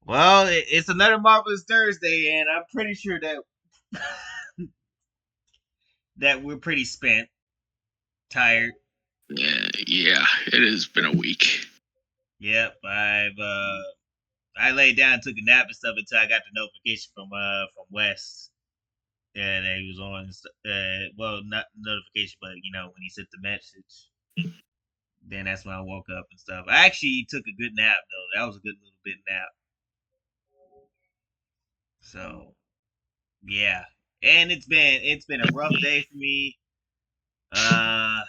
Well, it's another Marvelous Thursday, and I'm pretty sure that that we're pretty spent, tired. Yeah, it has been a week. Yep, I laid down and took a nap and stuff until I got the notification from Wes. Yeah, that he was on. Well, not notification, but when he sent the message, then that's when I woke up and stuff. I actually took a good nap though. That was a good little bit nap. So yeah, and it's been a rough day for me. Uh,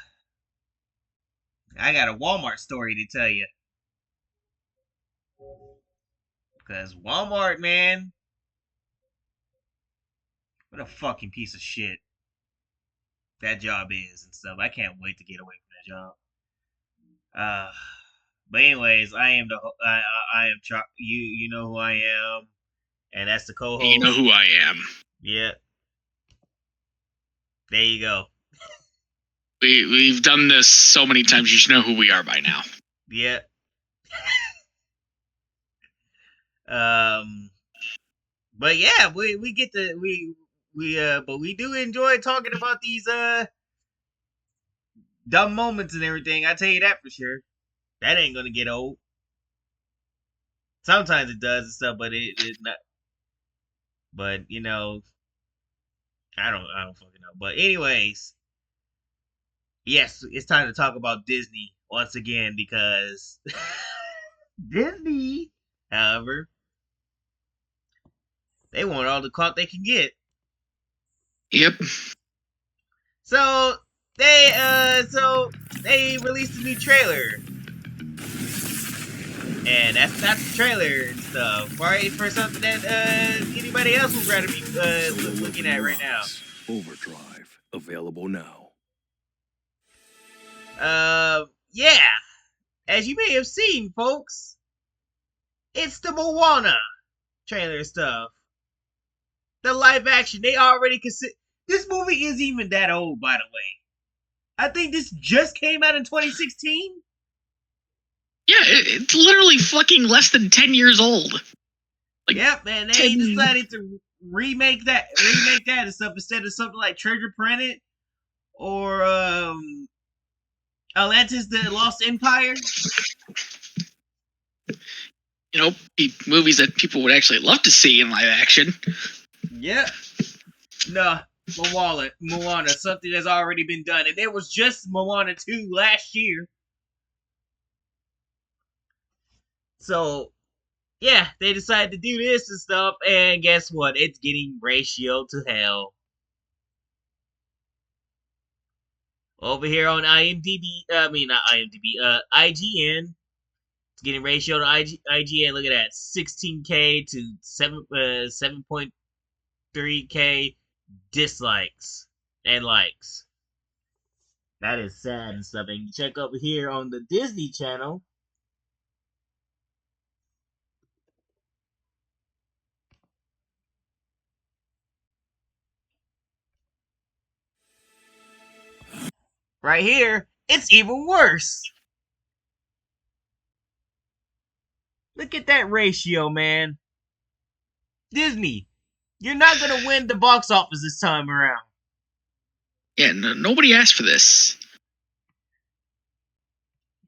I got a Walmart story to tell you. Because Walmart, man, what a fucking piece of shit that job is and stuff. I can't wait to get away from that job. Uh, but anyways, I am you know who I am, and that's the You know co-host. who I am. Yeah, there you go. We've done this so many times. You should know who we are by now. Yeah. Um, but yeah, we get to but we do enjoy talking about these dumb moments and everything. I tell you that for sure. That ain't gonna get old. Sometimes it does and stuff, but it not. But I don't fucking know. But anyways, yes, it's time to talk about Disney once again because Disney, however, they want all the clout they can get. Yep. So they released a new trailer. And that's not the trailer and stuff, right? For something that anybody else would rather be looking at right now. Overdrive available now. Yeah. As you may have seen, folks, it's the Moana trailer stuff. The live action. They already consider this movie isn't even that old, by the way. I think this just came out in 2016. Yeah, it's literally fucking less than 10 years old. Yep, and they decided to remake that and stuff instead of something like Treasure Planet or Atlantis: The Lost Empire. Movies that people would actually love to see in live action. Yep. No, Moana, something that's already been done, and there was just Moana 2 last year. So yeah, they decided to do this and stuff, and guess what? It's getting ratio to hell. Over here on IMDb, not IMDb, IGN, it's getting ratio to IGN. Look at that, 16K to 7.3K dislikes and likes. That is sad and stuff. And you check over here on the Disney Channel. Right here, it's even worse. Look at that ratio, man. Disney, you're not gonna win the box office this time around. Yeah, nobody asked for this.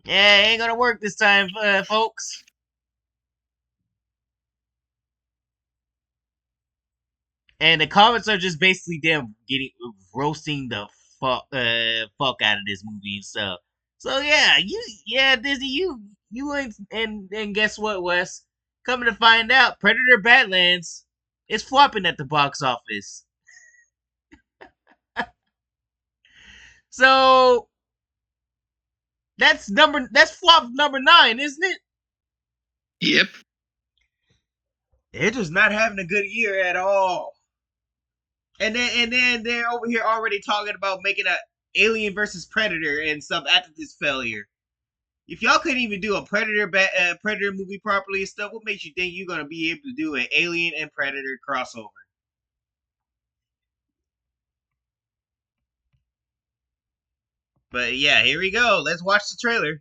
Yeah, it ain't gonna work this time, folks. And the comments are just basically them roasting the fuck out of this movie and stuff. So yeah, Disney, you ain't, and guess what, Wes? Coming to find out, Predator Badlands is flopping at the box office. So that's flop number 9, isn't it? Yep. They're just not having a good year at all. And then they're over here already talking about making a Alien versus Predator and stuff after this failure. If y'all couldn't even do a Predator movie properly and stuff, what makes you think you're gonna be able to do an Alien and Predator crossover? But yeah, here we go. Let's watch the trailer.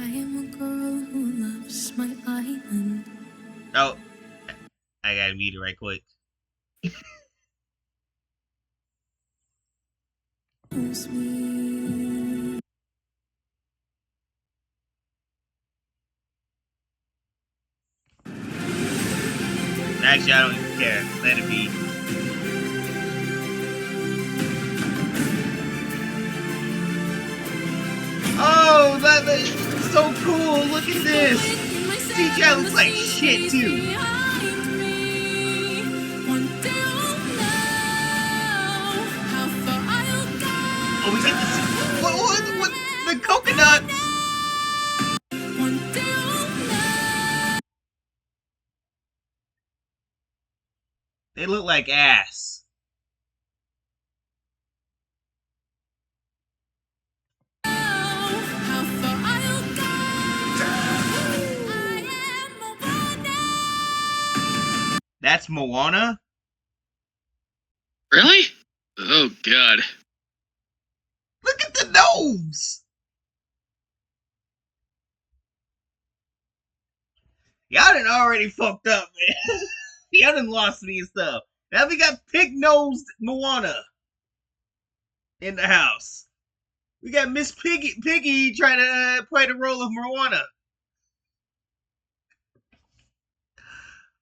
I am a girl who loves my island. Oh, I gotta mute it right quick. Knows me. Actually, I don't even care. Let it be. Oh, that is so cool! Look at this. CGI looks like shit too. Oh, we get this. What? The coconut. They look like ass. That's Moana? Really? Oh god. Look at the nose! Y'all done already fucked up, man. Y'all done lost me and stuff. Now we got pig-nosed Moana in the house. We got Miss Piggy trying to play the role of Moana.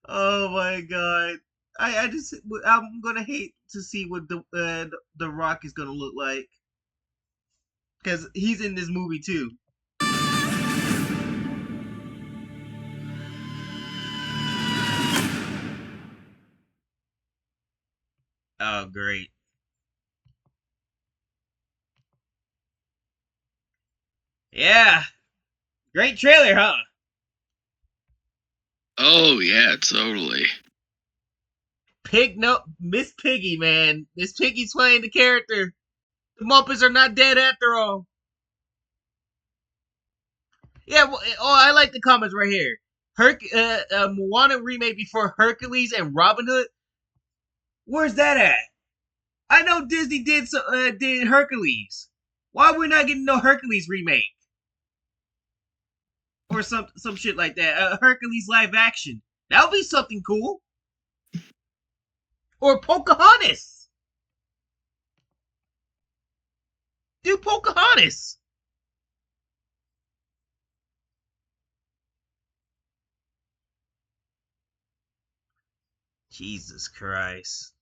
Oh my god. I'm gonna hate to see what the Rock is gonna look like. Cause he's in this movie too. Oh great. Yeah. Great trailer, huh? Oh yeah, totally. Miss Piggy, man. Miss Piggy's playing the character. The Muppets are not dead after all. Yeah, well, oh, I like the comments right here. Moana remake before Hercules and Robin Hood. Where's that at? I know Disney did Hercules. Why we're not getting no Hercules remake or some shit like that? Hercules live action. That would be something cool. Or Pocahontas. Do Pocahontas. Jesus Christ.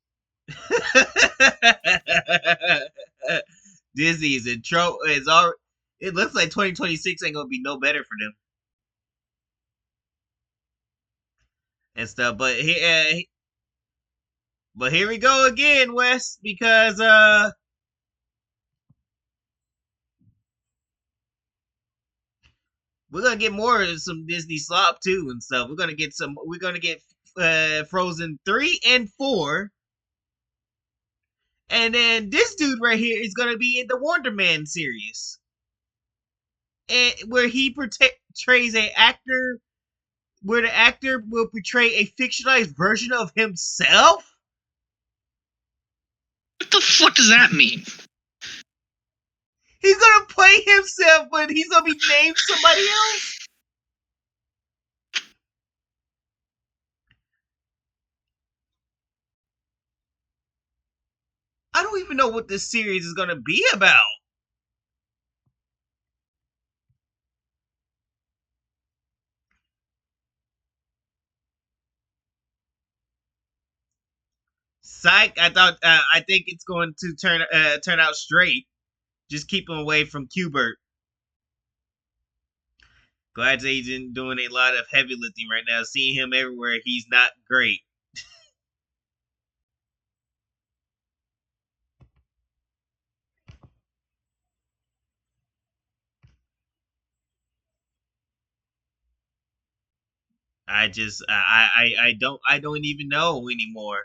Disney is in trouble. It looks like 2026 ain't gonna be no better for them and stuff. But here we go again, Wes, because we're gonna get more of some Disney slop too and stuff. We're gonna get Frozen 3 and 4. And then this dude right here is gonna be in the Wonder Man series. And where he portrays a actor where the actor will portray a fictionalized version of himself? What the fuck does that mean? He's gonna play himself, but he's gonna be named somebody else? I don't even know what this series is gonna be about. Psych. I think it's going to turn out straight. Just keep him away from Qbert. Glad that he's doing a lot of heavy lifting right now. Seeing him everywhere, he's not great. I don't even know anymore.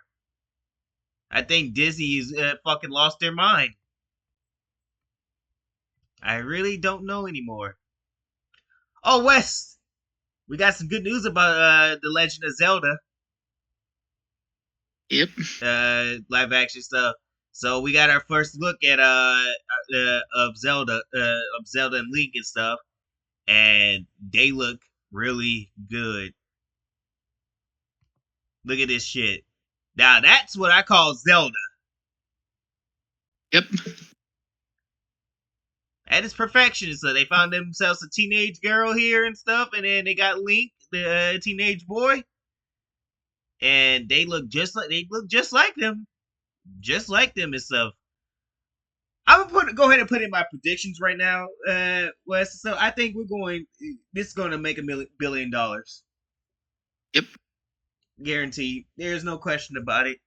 I think Disney's fucking lost their mind. I really don't know anymore. Oh, Wes, we got some good news about the Legend of Zelda. Yep. Live action stuff. So we got our first look at of Zelda and Link and stuff. and they look really good. Look at this shit. Now that's what I call Zelda. Yep. At its perfection. So they found themselves a teenage girl here and stuff, and then they got Link, the teenage boy, and they look just like them, and stuff. I'm gonna go ahead and put in my predictions right now, Wes. So I think this is going to make $1 billion. Yep. Guaranteed. There's no question about it.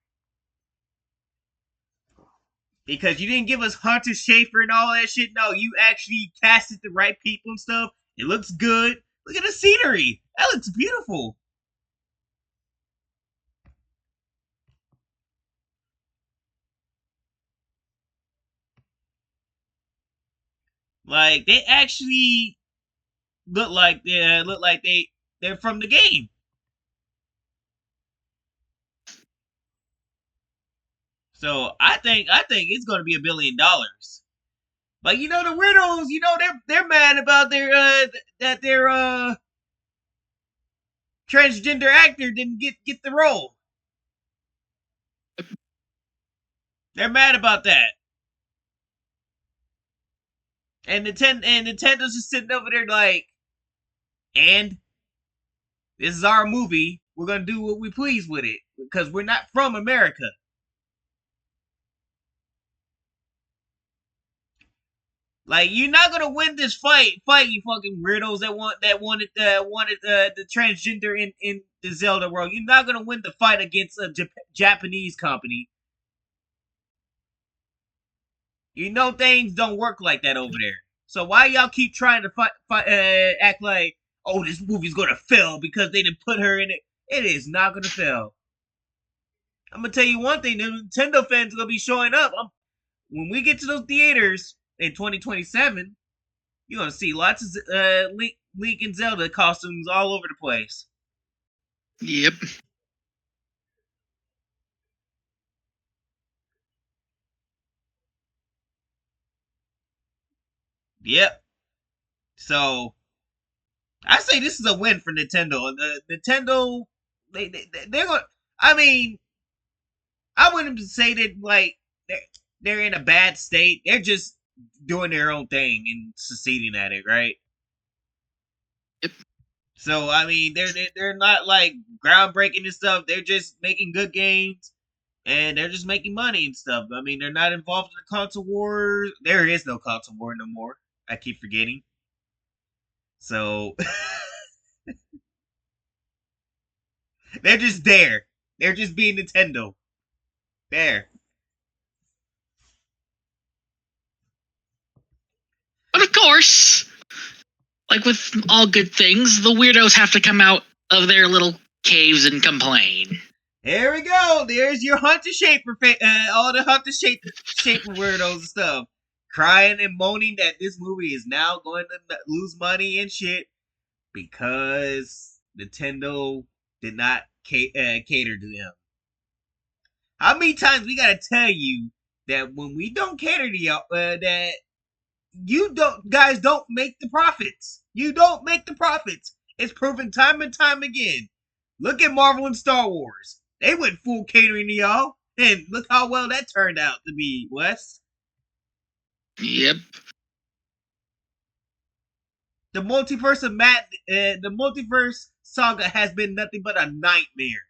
Because you didn't give us Hunter Schafer and all that shit. No, you actually casted the right people and stuff. It looks good. Look at the scenery. That looks beautiful. Like they actually they're from the game. So I think it's going to be $1 billion. But you know the weirdos, they're mad about that their transgender actor didn't get the role. They're mad about that. And Nintendo's just sitting over there like, and this is our movie. We're gonna do what we please with it because we're not from America. Like you're not gonna win this fight, you fucking weirdos that wanted the transgender in the Zelda world. You're not gonna win the fight against a Japanese company. You know things don't work like that over there. So why y'all keep trying to act like, oh, this movie's gonna fail because they didn't put her in it? It is not gonna fail. I'm gonna tell you one thing: the Nintendo fans are gonna be showing up. When we get to those theaters in 2027, you're gonna see lots of Link and Zelda costumes all over the place. Yep. Yep. So I say this is a win for Nintendo. Nintendo, they're going. I mean, I wouldn't say that like they're in a bad state. They're just doing their own thing and succeeding at it, right? Yep. So I mean, they're not like groundbreaking and stuff. They're just making good games, and they're just making money and stuff. I mean, they're not involved in the console wars. There is no console war no more. I keep forgetting. So they're just there. They're just being Nintendo. There. But of course, like with all good things, the weirdos have to come out of their little caves and complain. Here we go. There's your Hunter Shaper, all the Hunter Shaper weirdos and stuff, crying and moaning that this movie is now going to lose money and shit because Nintendo did not cater to them. How many times we gotta tell you that when we don't cater to y'all, that you don't make the profits. You don't make the profits. It's proven time and time again. Look at Marvel and Star Wars. They went full catering to y'all, and look how well that turned out to be, Wes. Yep. The the multiverse saga has been nothing but a nightmare.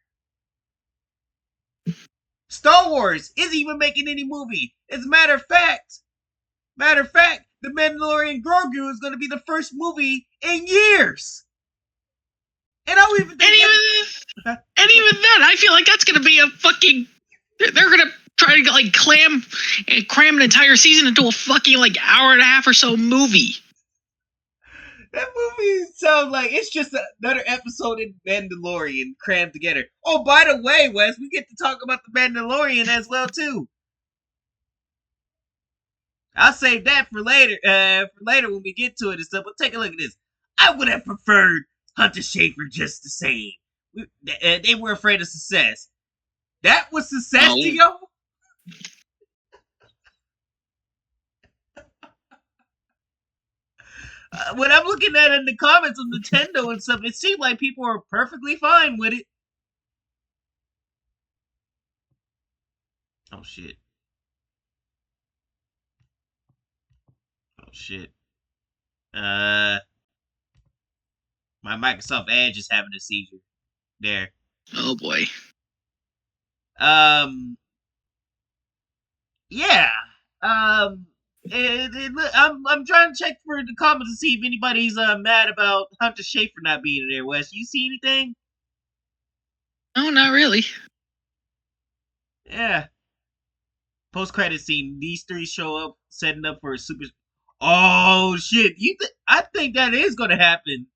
Star Wars isn't even making any movie. As a matter of fact, The Mandalorian Grogu is going to be the first movie in years. And I don't even think and even then, I feel like that's going to be a fucking. They're going to try to like cram an entire season into a fucking like hour and a half or so movie. That movie sounds like it's just another episode in Mandalorian crammed together. Oh, by the way, Wes, we get to talk about the Mandalorian as well too. I'll save that for later. When we get to it and stuff. But take a look at this. I would have preferred Hunter Schafer just the same. They were afraid of success. That was success to y'all. When I'm looking at it in the comments on Nintendo and stuff, it seems like people are perfectly fine with it. Oh shit! Oh shit! Uh, my Microsoft Edge is having a seizure. There. Oh boy. Um. Yeah. Um. I'm trying to check for the comments to see if anybody's mad about Hunter Schafer not being there. Wes, you see anything? No, not really. Yeah. Post credit scene. These three show up, setting up for a super. Oh shit! I think that is gonna happen.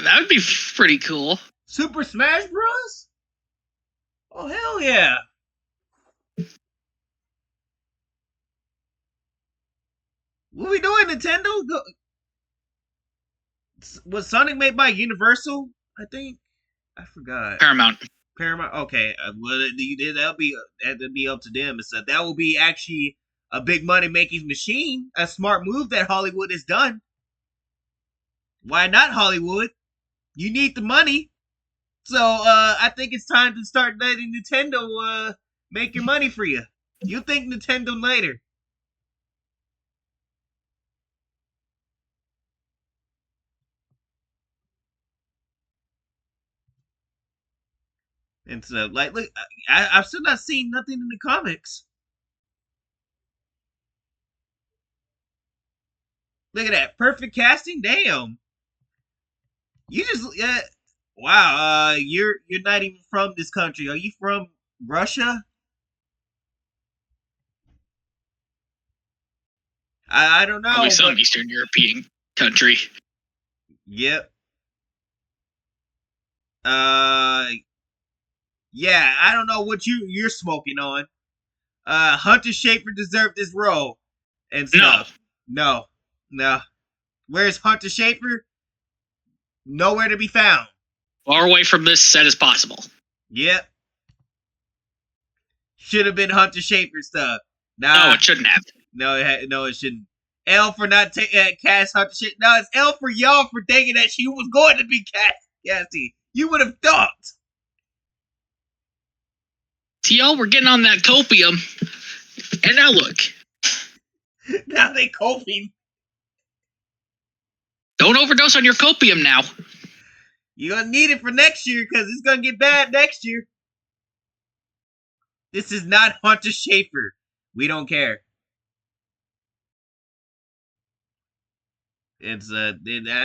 That would be pretty cool. Super Smash Bros. Oh hell yeah! What we doing, Nintendo? Was Sonic made by Universal? I think I forgot. Paramount. Paramount. Okay, well that'll be up to them. So that will be actually a big money making machine. A smart move that Hollywood has done. Why not Hollywood? You need the money. So I think it's time to start letting Nintendo make your money for you. You think Nintendo later. And so, like, look, I've still not seen nothing in the comics. Look at that perfect casting. Damn, you just wow. You're not even from this country. Are you from Russia? I don't Probably know, some but Eastern European country. yep. Uh, yeah. I don't know what you're smoking on. Hunter Schafer deserved this role and No. stuff. No, no. Where's Hunter Schafer? Nowhere to be found. Far away from this set as possible. Yep. Should have been Hunter Schafer stuff. No, Nah, it shouldn't have. no, it shouldn't. L for not cast Hunter Schafer. No, it's L for y'all for thinking that she was going to be Cassie. You would have thought. See, y'all, we're getting on that copium. And now look. Now they coping. Don't overdose on your copium now. You're gonna need it for next year because it's gonna get bad next year. This is not Hunter Schafer. We don't care. It's I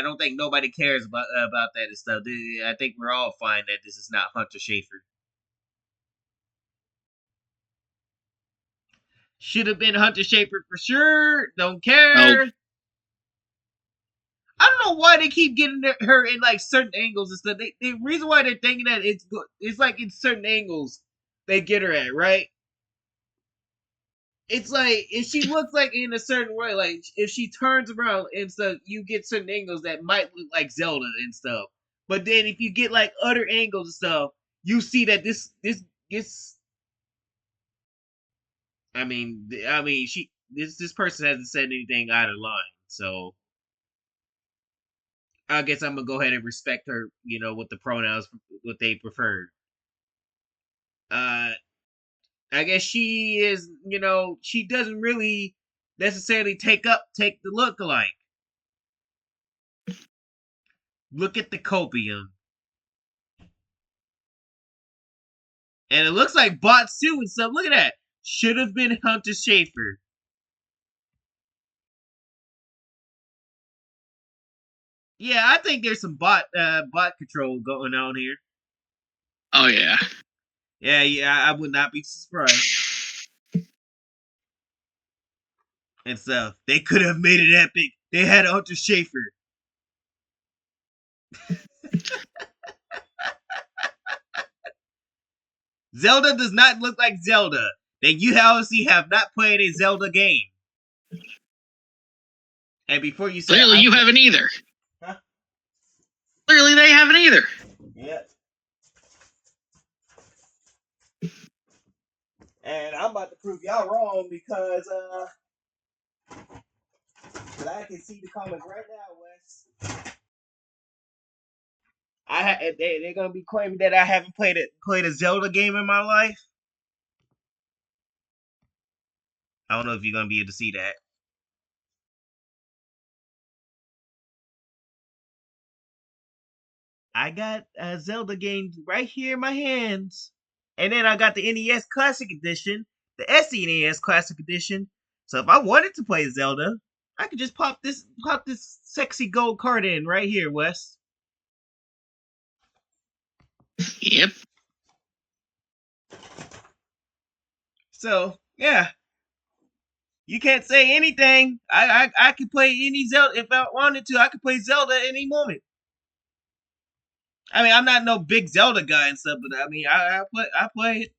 don't think nobody cares about that and stuff. I think we're all fine that this is not Hunter Schafer. Should have been Hunter Schafer for sure. Don't care. Oh. I don't know why they keep getting her in like certain angles and stuff. The reason why they're thinking that it's like in certain angles they get her at, right? It's like if she looks like in a certain way, like if she turns around and stuff, you get certain angles that might look like Zelda and stuff. But then if you get like other angles and stuff, you see that this. I mean, this person hasn't said anything out of line, so I guess I'm gonna go ahead and respect her. You know, with the pronouns, what they preferred. Uh, I guess she is. You know, she doesn't really necessarily take the look alike. Look at the copium. And it looks like bots too and stuff. Look at that. Should have been Hunter Schafer. Yeah, I think there's some bot control going on here. Oh, yeah. Yeah, I would not be surprised. And stuff. They could have made it epic. They had Hunter Schafer. Zelda does not look like Zelda. Then you obviously have not played a Zelda game. And before you say Clearly, you haven't either. Huh? Clearly, they haven't either. Yep. And I'm about to prove y'all wrong because But I can see the comments right now, Wes. They're gonna be claiming that I haven't played a Zelda game in my life. I don't know if you're gonna be able to see that. I got a Zelda game right here in my hands, and then I got the NES Classic Edition, the SNES Classic Edition. So if I wanted to play Zelda, I could just pop this sexy gold card in right here, Wes. Yep. So yeah, you can't say anything. I could play any Zelda if I wanted to. I could play Zelda at any moment. I mean, I'm not no big Zelda guy and stuff, but I mean, I play it.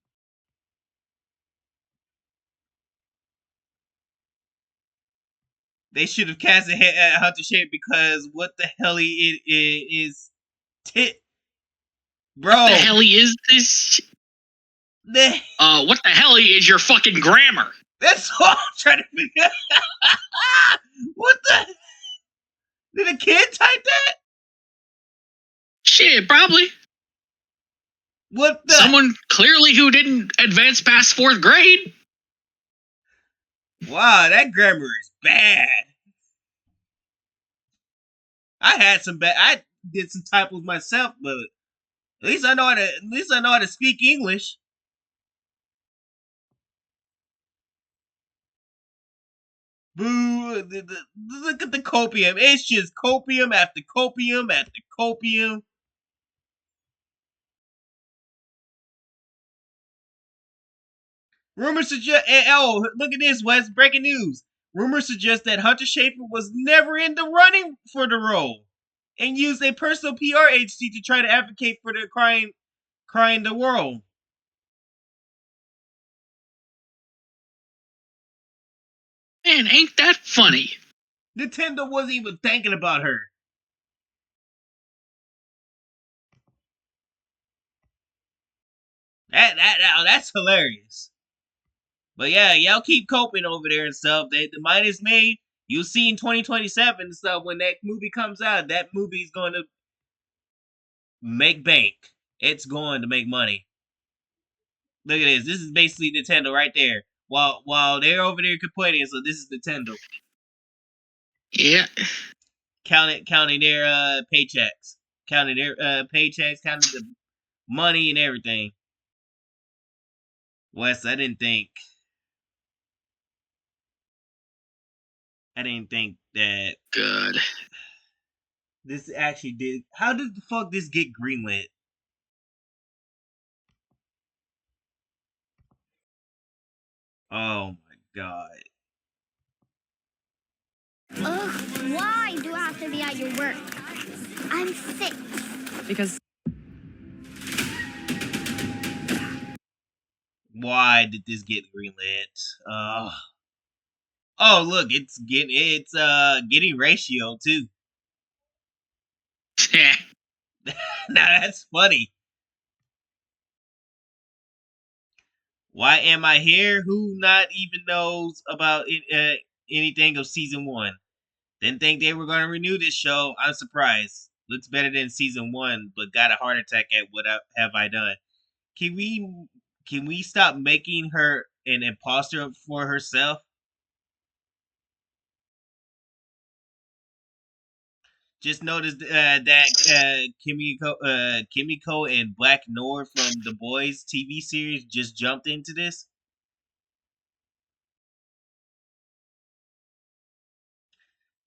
They should have casted Hunter Shape because what the hell he is tit, bro. What the hell is this? What the hell is your fucking grammar? That's what I'm trying to figure out. What the? Did a kid type that? Shit, probably. What the? Someone clearly who didn't advance past 4th grade. Wow, that grammar is bad. I had some bad. I did some typos myself, but at least I know how to speak English. Boo! Look at the copium. It's just copium after copium after copium. Rumors suggest. Oh, look at this, Wes. Breaking news. Rumors suggest that Hunter Schafer was never in the running for the role, and used a personal PR agency to try to advocate for the crying the world. Man, ain't that funny? Nintendo wasn't even thinking about her. That's hilarious. But yeah, y'all keep coping over there and stuff. The mind is made. You'll see in 2027 and stuff when that movie comes out. That movie is going to make bank. It's going to make money. Look at this. This is basically Nintendo right there. While they're over there complaining, so this is Nintendo. Yeah. Counting their paychecks. Counting their paychecks, counting the money and everything. Wes, I didn't think that Good. this actually did. How did the fuck this get greenlit? Oh my god. Ugh, why do I have to be at your work? I'm sick. Because Why did this get greenlit? Oh look, it's getting ratio too. Now that's funny. Why am I here? Who not even knows about anything of season 1? Didn't think they were going to renew this show. I'm surprised. Looks better than season 1, but got a heart attack at what have I done? Can we stop making her an imposter for herself? Just noticed that Kimiko and Black Noir from The Boys TV series just jumped into this.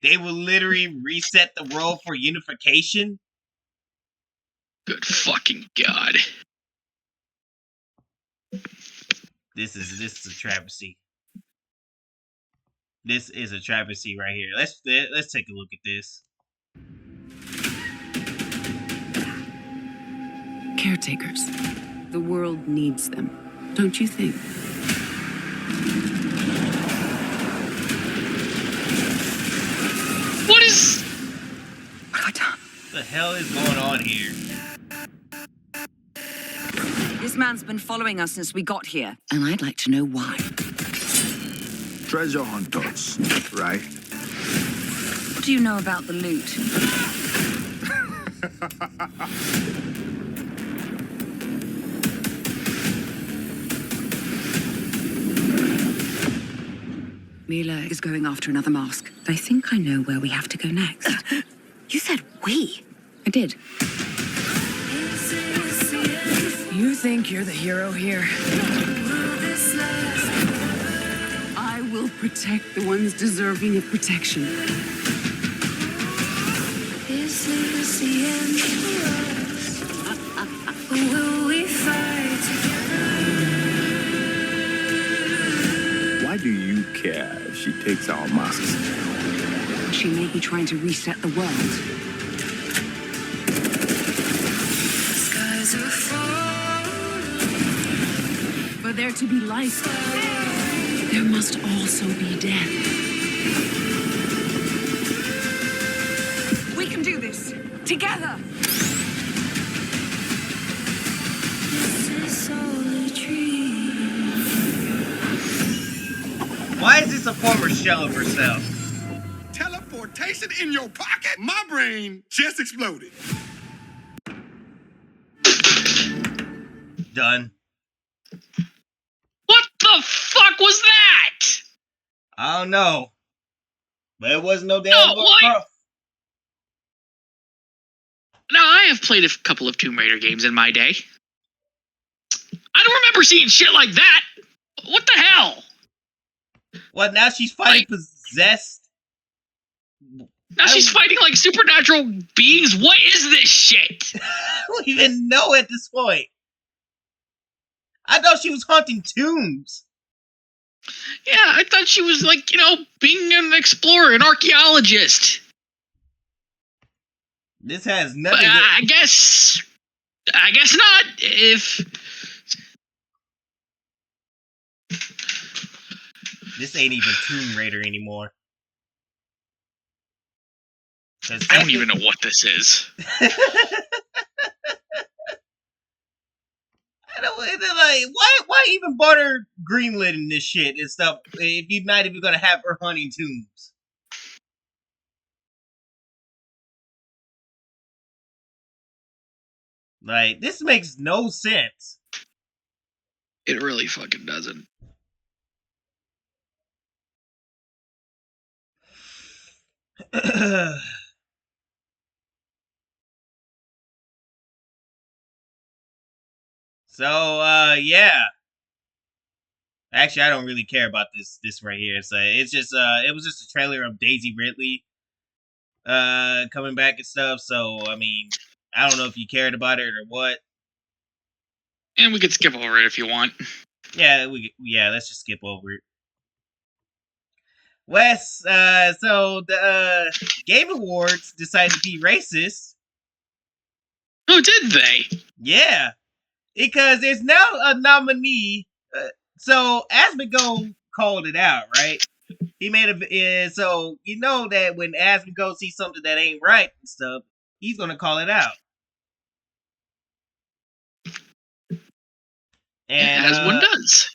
They will literally reset the world for unification. Good fucking god. This is a travesty. This is a travesty right here. Let's take a look at this. caretakers. The world needs them, don't you think? What is... What have I done? What the hell is going on here? This man's been following us since we got here, and I'd like to know why. Treasure hunters, right? What do you know about the loot? Mila is going after another mask. I think I know where we have to go next. You said we. I did. You think you're the hero here? I will protect the ones deserving of protection. This is the end for us. Will we fight together? Why do you care if she takes our masks? She may be trying to reset the world. Skies are falling. For there to be life, there must also be death. We can do this together. This is all a dream. Why is this a former shell of herself? Teleportation in your pocket? My brain just exploded. Done. What the fuck was that? I don't know. But it wasn't no damn No, Lara what? Croft. Now, I have played a couple of Tomb Raider games in my day. I don't remember seeing shit like that. What the hell? What, now she's fighting possessed? Now she's fighting like supernatural beings? What is this shit? I don't even know at this point. I thought she was haunting tombs. Yeah, I thought she was like, being an explorer, an archaeologist. This has But nothing I guess not. This ain't even Tomb Raider anymore. I don't even know what this is. I don't like why even bother greenlit this shit and stuff if you're not even gonna have her hunting tombs. Like, this makes no sense. It really fucking doesn't. So, yeah. Actually, I don't really care about this right here. So it's just it was just a trailer of Daisy Ridley coming back and stuff. So I mean, I don't know if you cared about it or what. And we could skip over it if you want. Yeah, let's just skip over it. Wes, so the Game Awards decided to be racist. Oh, did they? Yeah, because there's now a nominee. So Asmongold called it out, right? He made so you know that when Asmongold sees something that ain't right and stuff, he's gonna call it out. And as one does.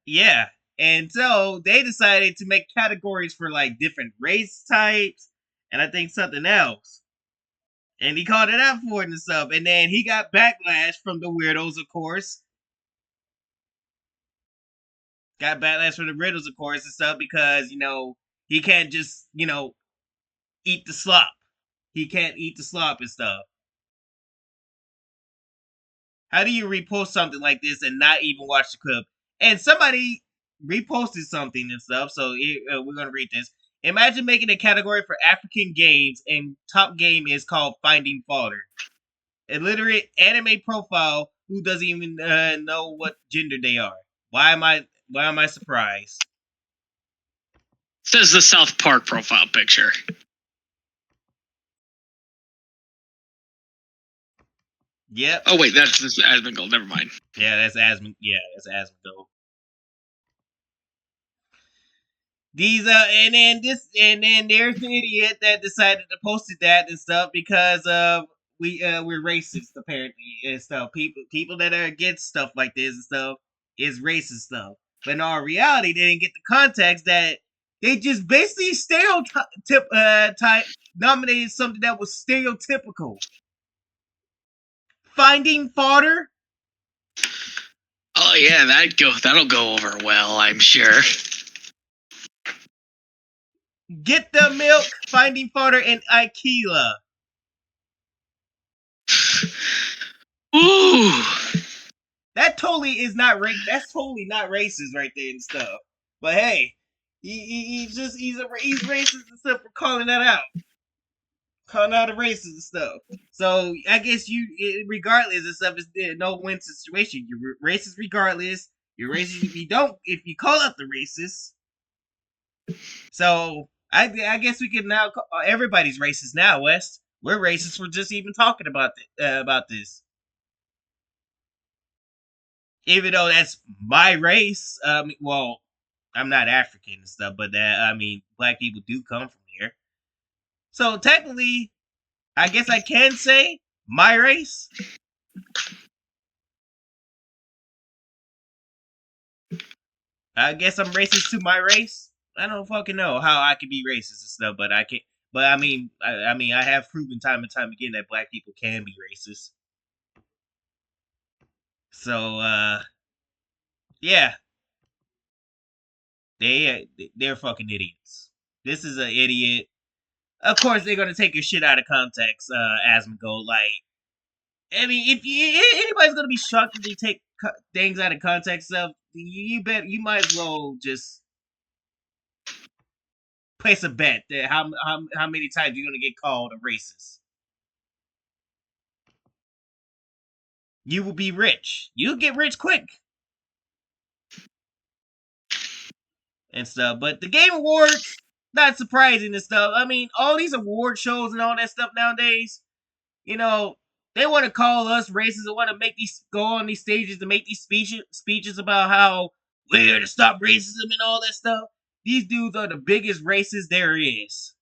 Yeah. And so they decided to make categories for like different race types and I think something else. And he called it out for it and stuff. And then he got backlash from the weirdos, of course. Got backlash from the weirdos, of course, and stuff because, he can't just, eat the slop. He can't eat the slop and stuff. How do you repost something like this and not even watch the clip? And somebody reposted something and stuff, so we're going to read this. Imagine making a category for African games and top game is called Finding Fodder. Illiterate anime profile who doesn't even know what gender they are. Why am I surprised? Says the South Park profile picture. Yep. Oh wait, that's Asmongold. Never mind. Yeah, that's Asmongold. These and then there's an idiot that decided to post that and stuff because we're racist apparently and stuff. People that are against stuff like this and stuff is racist stuff. But in all reality, they didn't get the context that They just basically nominated something that was stereotypical. Finding fodder. Oh yeah, that'll go over well, I'm sure. Get the milk. Finding fodder and Ikela. Ooh. That totally is not that's totally not racist right there and stuff. But hey, he's racist and stuff for calling that out. Calling out the racist and stuff. So I guess regardless and stuff, it's no win situation. You're racist regardless. You're racist if you call out the racist. So I guess we can now everybody's racist now, West. We're racist for just even talking about this. Even though that's my race, well, I'm not African and stuff, but black people do come from here. So technically, I guess I can say my race. I guess I'm racist to my race. I don't fucking know how I can be racist and stuff, but I can't. But I have proven time and time again that black people can be racist. So, yeah, they're fucking idiots. This is an idiot. Of course, they're gonna take your shit out of context, Asmongold. Like, I mean, if anybody's gonna be shocked if they take things out of context, stuff, you might as well just place a bet that how many times you're gonna get called a racist. You will be rich. You'll get rich quick and stuff. But the Game Awards, not surprising and stuff. I mean, all these award shows and all that stuff nowadays, you know, they want to call us racist and want to go on these stages and make these speeches about how we're here to stop racism and all that stuff. These dudes are the biggest racists there is.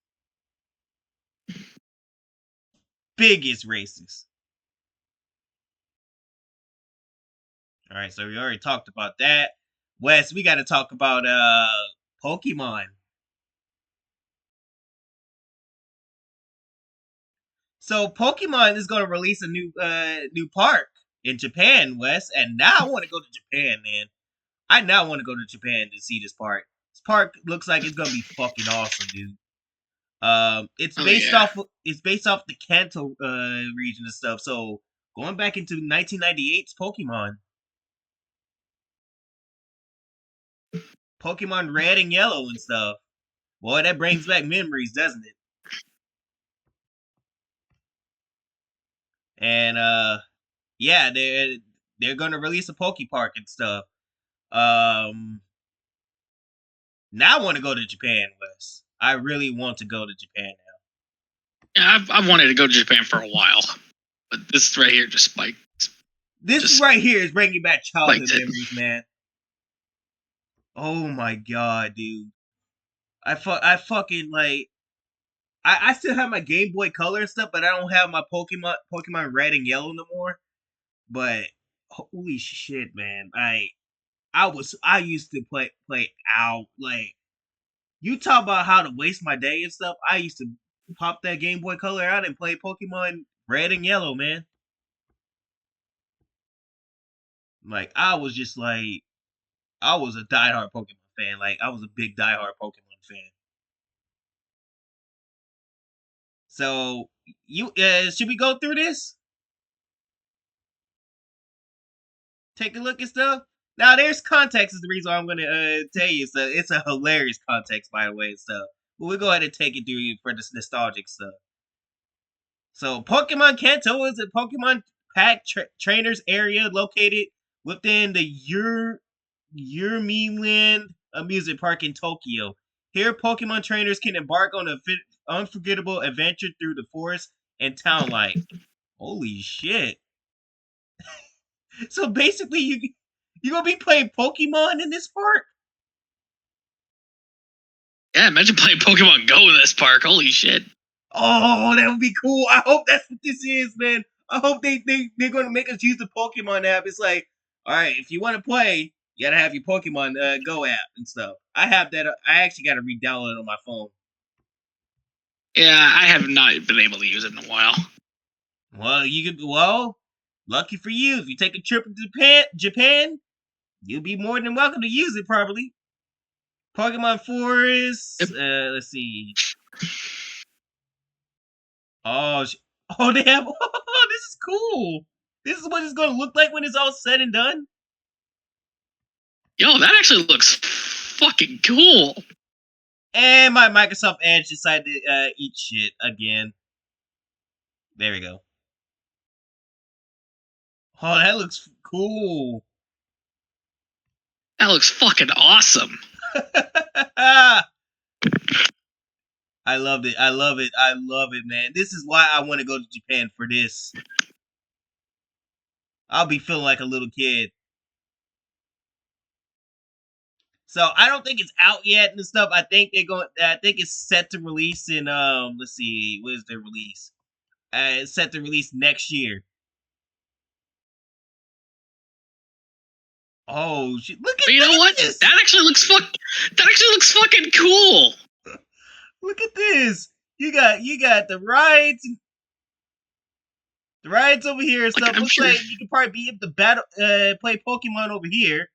Biggest racists. All right, so we already talked about that. Wes, we got to talk about Pokemon. So Pokemon is going to release a new park in Japan, Wes, and now I want to go to Japan, man. I now want to go to Japan to see this park. This park looks like it's gonna be fucking awesome, dude. It's based off the Kanto region and stuff. So going back into 1998's Pokemon Red and Yellow and stuff. Boy, that brings back memories, doesn't it? And yeah, they're gonna release a Pokepark and stuff. Now I want to go to Japan, Wes. I really want to go to Japan now. Yeah, I've wanted to go to Japan for a while, but this right here just spiked. This right here is bringing back childhood memories, man. Oh my god, dude! I fucking like. I still have my Game Boy Color and stuff, but I don't have my Pokemon Red and Yellow no more. But holy shit, man! I used to play out like. You talk about how to waste my day and stuff. I used to pop that Game Boy Color out and play Pokemon Red and Yellow, man. Like I was just like, I was a diehard Pokemon fan. Like I was a big diehard Pokemon fan. So you should we go through this? Take a look at stuff. Now there's context is the reason why I'm gonna tell you. So it's a hilarious context, by the way, and stuff. But we'll go ahead and take it through for this nostalgic stuff. So Pokemon Kanto is a Pokemon pack trainers area located within the Yurumiland amusement park in Tokyo. Here, Pokemon trainers can embark on an unforgettable adventure through the forest and town life. Holy shit! So basically, you gonna be playing Pokemon in this park? Yeah, imagine playing Pokemon Go in this park. Holy shit! Oh, that would be cool. I hope that's what this is, man. I hope they're gonna make us use the Pokemon app. It's like, all right, if you want to play, You gotta have your Pokemon Go app and stuff. I have that. I actually got to re-download it on my phone. Yeah, I have not been able to use it in a while. Well, you could. Well, lucky for you, if you take a trip to Japan, you'll be more than welcome to use it. Probably. Pokemon Forest. Yep. Let's see. Oh, oh, they have. Oh, this is cool. This is what it's going to look like when it's all said and done. Yo, that actually looks fucking cool. And my Microsoft Edge decided to eat shit again. There we go. Oh, that looks cool. That looks fucking awesome. I loved it. I love it. I love it, man. This is why I want to go to Japan for this. I'll be feeling like a little kid. So I don't think it's out yet and stuff. I think they're going. I think it's set to release in Let's see, where's their release? It's set to release next year. Oh shit! Look at. But you know what? This. That actually looks fucking cool. Look at this. You got the rides. The rides over here and stuff. Looks like you could probably be able to battle, play Pokemon over here.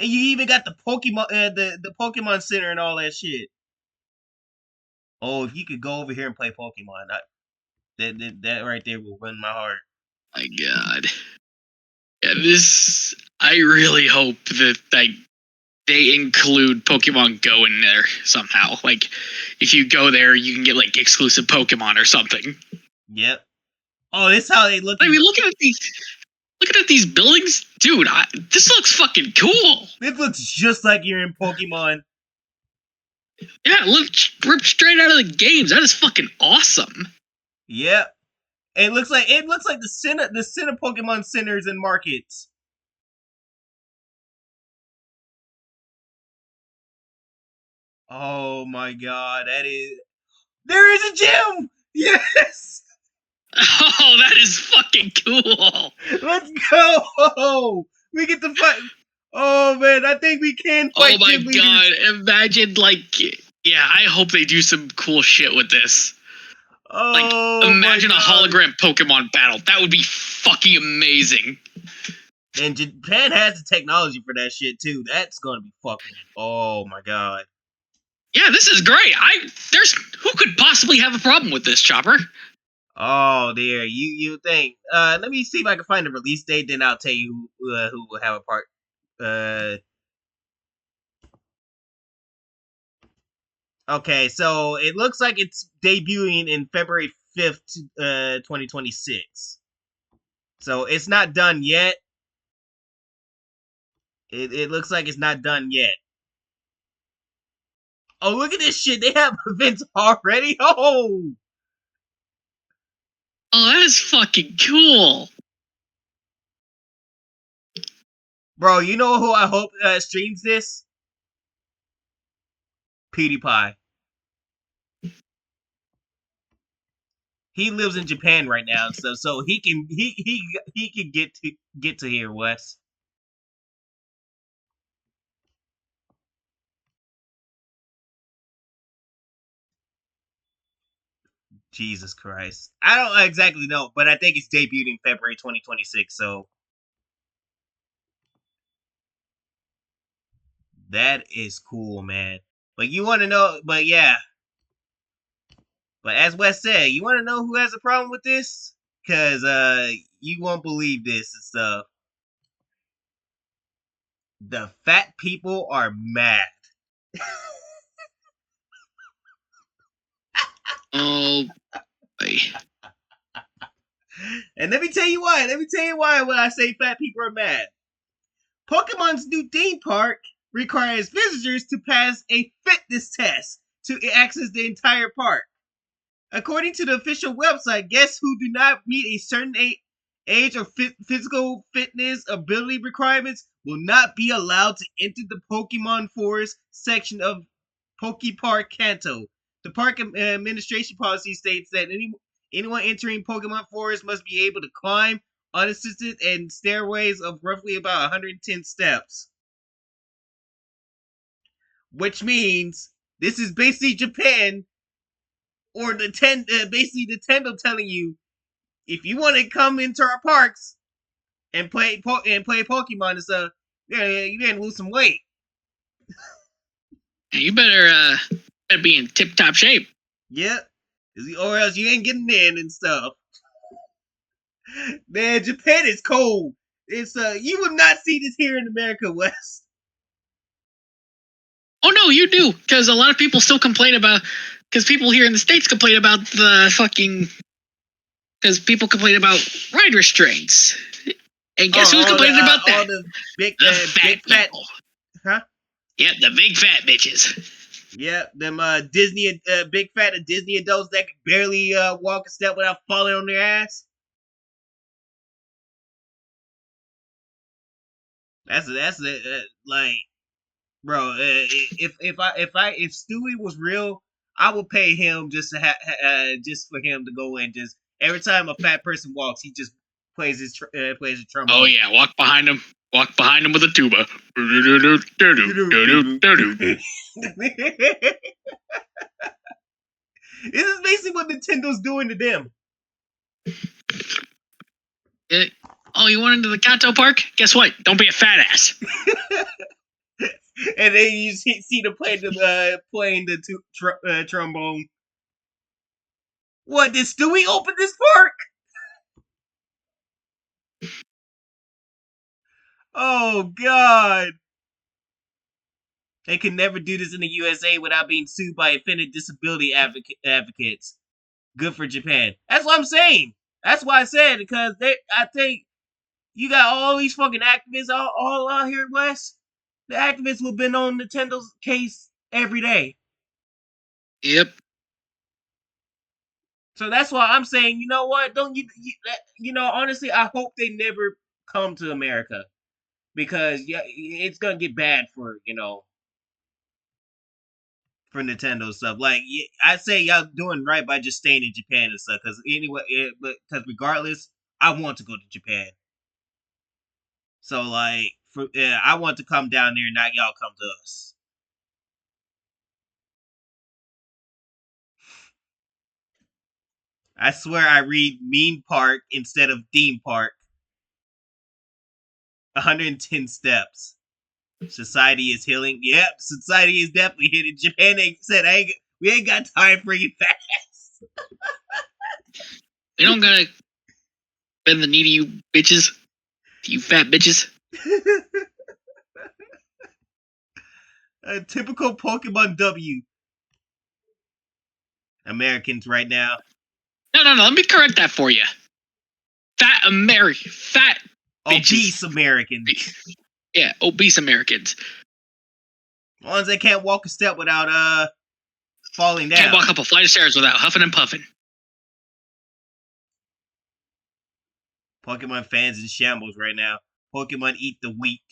And you even got the Pokemon, the Pokemon Center and all that shit. Oh, if you could go over here and play Pokemon, that right there will run my heart. My God. Yeah, this. I really hope that they include Pokemon Go in there somehow. Like, if you go there, you can get like exclusive Pokemon or something. Yep. Oh, this is how they look. I mean, looking at these buildings, dude. This looks fucking cool. This looks just like you're in Pokemon. Yeah, look, ripped straight out of the games. That is fucking awesome. Yep. It looks like the center Pokemon centers and markets. Oh my God, there is a gym. Yes. Oh, that is fucking cool. Let's go. We get to fight. Oh man, I think we can fight. Oh my God, imagine yeah, I hope they do some cool shit with this. Oh, like, imagine a hologram Pokemon battle. That would be fucking amazing. And Japan has the technology for that shit too. That's gonna be fucking. Oh my God. Yeah, this is great. Who could possibly have a problem with this, Chopper? Oh dear, you think? Let me see if I can find a release date. Then I'll tell you who will have a part. Okay, so it looks like it's debuting in February 5th, 2026. So it's not done yet. It looks like it's not done yet. Oh, look at this shit. They have events already. Oh, that is fucking cool. Bro, you know who I hope streams this? PewDiePie. He lives in Japan right now, so he can get to here, Wes. Jesus Christ. I don't exactly know, but I think it's debuting February 2026, so that is cool, man. But you want to know, but yeah. But as Wes said, you want to know who has a problem with this? Because you won't believe this and stuff. The fat people are mad. Oh, boy. And let me tell you why. Let me tell you why when I say fat people are mad. Pokemon's new theme park requires visitors to pass a fitness test to access the entire park. According to the official website, guests who do not meet a certain age or physical fitness ability requirements will not be allowed to enter the Pokemon Forest section of Pokepark Kanto. The park administration policy states that anyone entering Pokemon Forest must be able to climb unassisted and stairways of roughly about 110 steps. Which means this is basically Japan or basically Nintendo telling you, if you want to come into our parks and play Pokemon and stuff, you gotta lose some weight. You better be in tip top shape. Yep. Or else you ain't getting in and stuff. Man, Japan is cold. It's you would not see this here in America, West. Oh no, you do, because a lot of people still complain about. Because people here in the States complain about the fucking. Because people complain about ride restraints. And guess who's complaining about that? All the big fat people. Huh? Yep, the big fat bitches. Yep, them Disney big fat Disney adults that can barely walk a step without falling on their ass. That's like, bro. If Stewie was real, I would pay him just to just for him to go and just every time a fat person walks, he just plays his trombone. Oh yeah, walk behind him with a tuba. This is basically what Nintendo's doing to them. Oh, you went into the Kanto Park? Guess what? Don't be a fat ass. And then you see them playing the trombone. What, did Stewie open this park? Oh, God. They could never do this in the USA without being sued by offended disability advocates. Good for Japan. That's what I'm saying. That's why I said, because I think you got all these fucking activists all out here West. The activists would have been on Nintendo's case every day. Yep. So that's why I'm saying, you know what? Don't you know? Honestly, I hope they never come to America because it's gonna get bad for for Nintendo stuff. Like I say, y'all doing right by just staying in Japan and stuff. Because anyway, because regardless, I want to go to Japan. So like, I want to come down there, not y'all come to us. I swear I read meme park instead of theme park. 110 steps. Society is healing. Yep, society is definitely healing. Japan ain't said, we ain't got time for you fast. We don't gotta bend the knee to you bitches. You fat bitches. A typical Pokemon W. Americans right now. No. Let me correct that for you. Fat obese bitches. Americans. Yeah, obese Americans. Ones that can't walk a step without falling down. Can't walk up a flight of stairs without huffing and puffing. Pokemon fans in shambles right now. Pokemon eat the weak.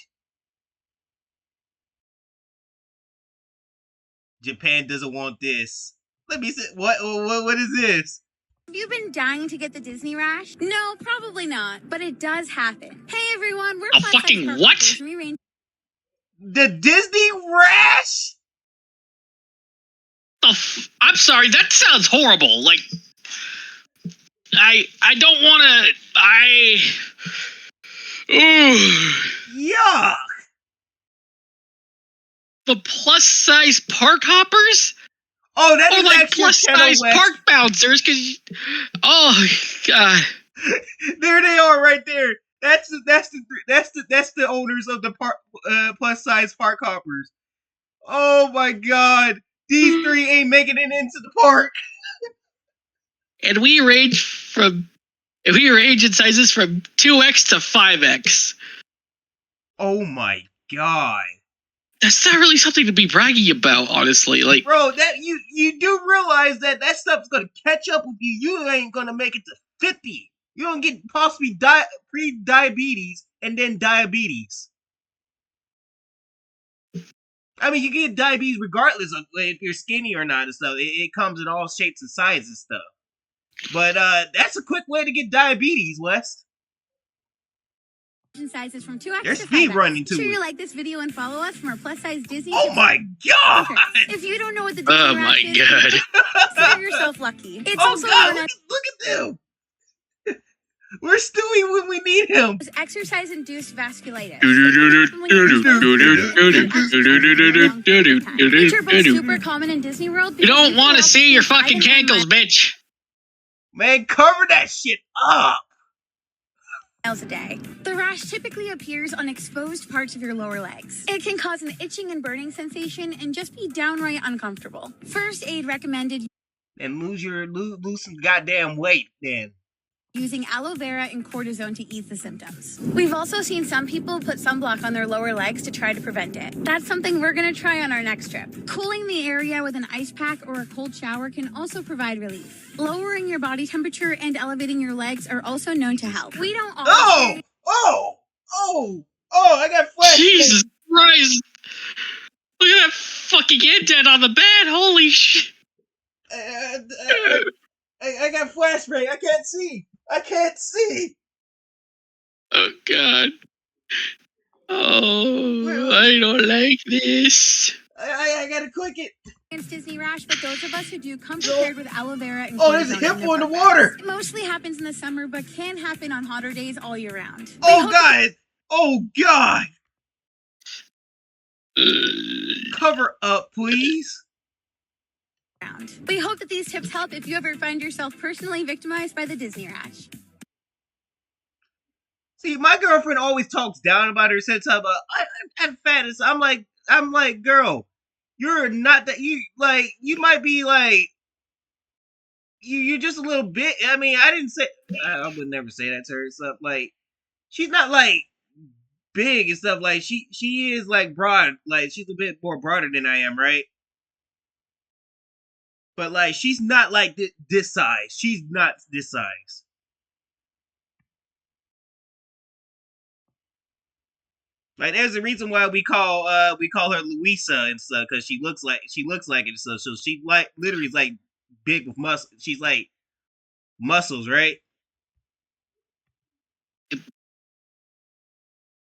Japan doesn't want this. Let me see. What is this? Have you been dying to get the Disney rash? No, probably not, but it does happen. Hey everyone, we're A fucking what? The Disney rash? I'm sorry, that sounds horrible. Like, I don't want to. Yuck. The plus size park hoppers? Oh, that is like actually plus size park bouncers, because oh god. There they are right there. That's the owners of the plus size park hoppers. Oh my god. These three ain't making it into the park. And we range in sizes from 2x to 5x. Oh my god. That's not really something to be bragging about, honestly. Like, bro, that you do realize that stuff's gonna catch up with you. You ain't gonna make it to 50. You're gonna get possibly pre-diabetes and then diabetes. I mean, you get diabetes regardless of if you're skinny or not and stuff. It comes in all shapes and sizes and stuff. But that's a quick way to get diabetes, West. sizes from 2X They're to 5X. speed running Make sure to you it. like this video and follow us from our plus-size Disney. Oh my god! If you don't know what the Disney Oh Rash my is, god. consider yourself lucky. It's Oh also god, known look at them! Where's Stewie when we need him? as exercise-induced vasculitis. Which are both super common in Disney World. You don't want to because see your people fucking often find cankles, bitch. Man, cover that shit up! miles a day. The rash typically appears on exposed parts of your lower legs. It can cause an itching and burning sensation and just be downright uncomfortable. First aid recommended And lose some goddamn weight then. using aloe vera and cortisone to ease the symptoms. We've also seen some people put sunblock on their lower legs to try to prevent it. That's something we're gonna try on our next trip. Cooling the area with an ice pack or a cold shower can also provide relief. Lowering your body temperature and elevating your legs are also known to help. We don't always I got flashbacks. Jesus Christ. Look at that fucking indent on the bed. Holy shit. I got flashback. I can't see. Oh god. Oh, I don't like this. I gotta click it. experience Disney rash, but those of us who do come prepared with aloe vera and Oh, there's a cortisone hippo in the their water. products. It mostly happens in the summer, but can happen on hotter days all year round. Oh god. Oh god. Cover up, please. We hope that these tips help if you ever find yourself personally victimized by the Disney rash. See, my girlfriend always talks down about her. Said something about I'm fat. I'm like, girl, you're not that. You might be like, you're just a little bit. I mean, I didn't say. I would never say that to her and stuff. Like, she's not like big and stuff. Like, she is like broad. Like, she's a bit more broader than I am, right? But like, she's not like this size. She's not this size. Like, there's a reason why we call her Louisa and stuff, because she looks like it and stuff. So she like literally is like big with muscle. She's like muscles, right?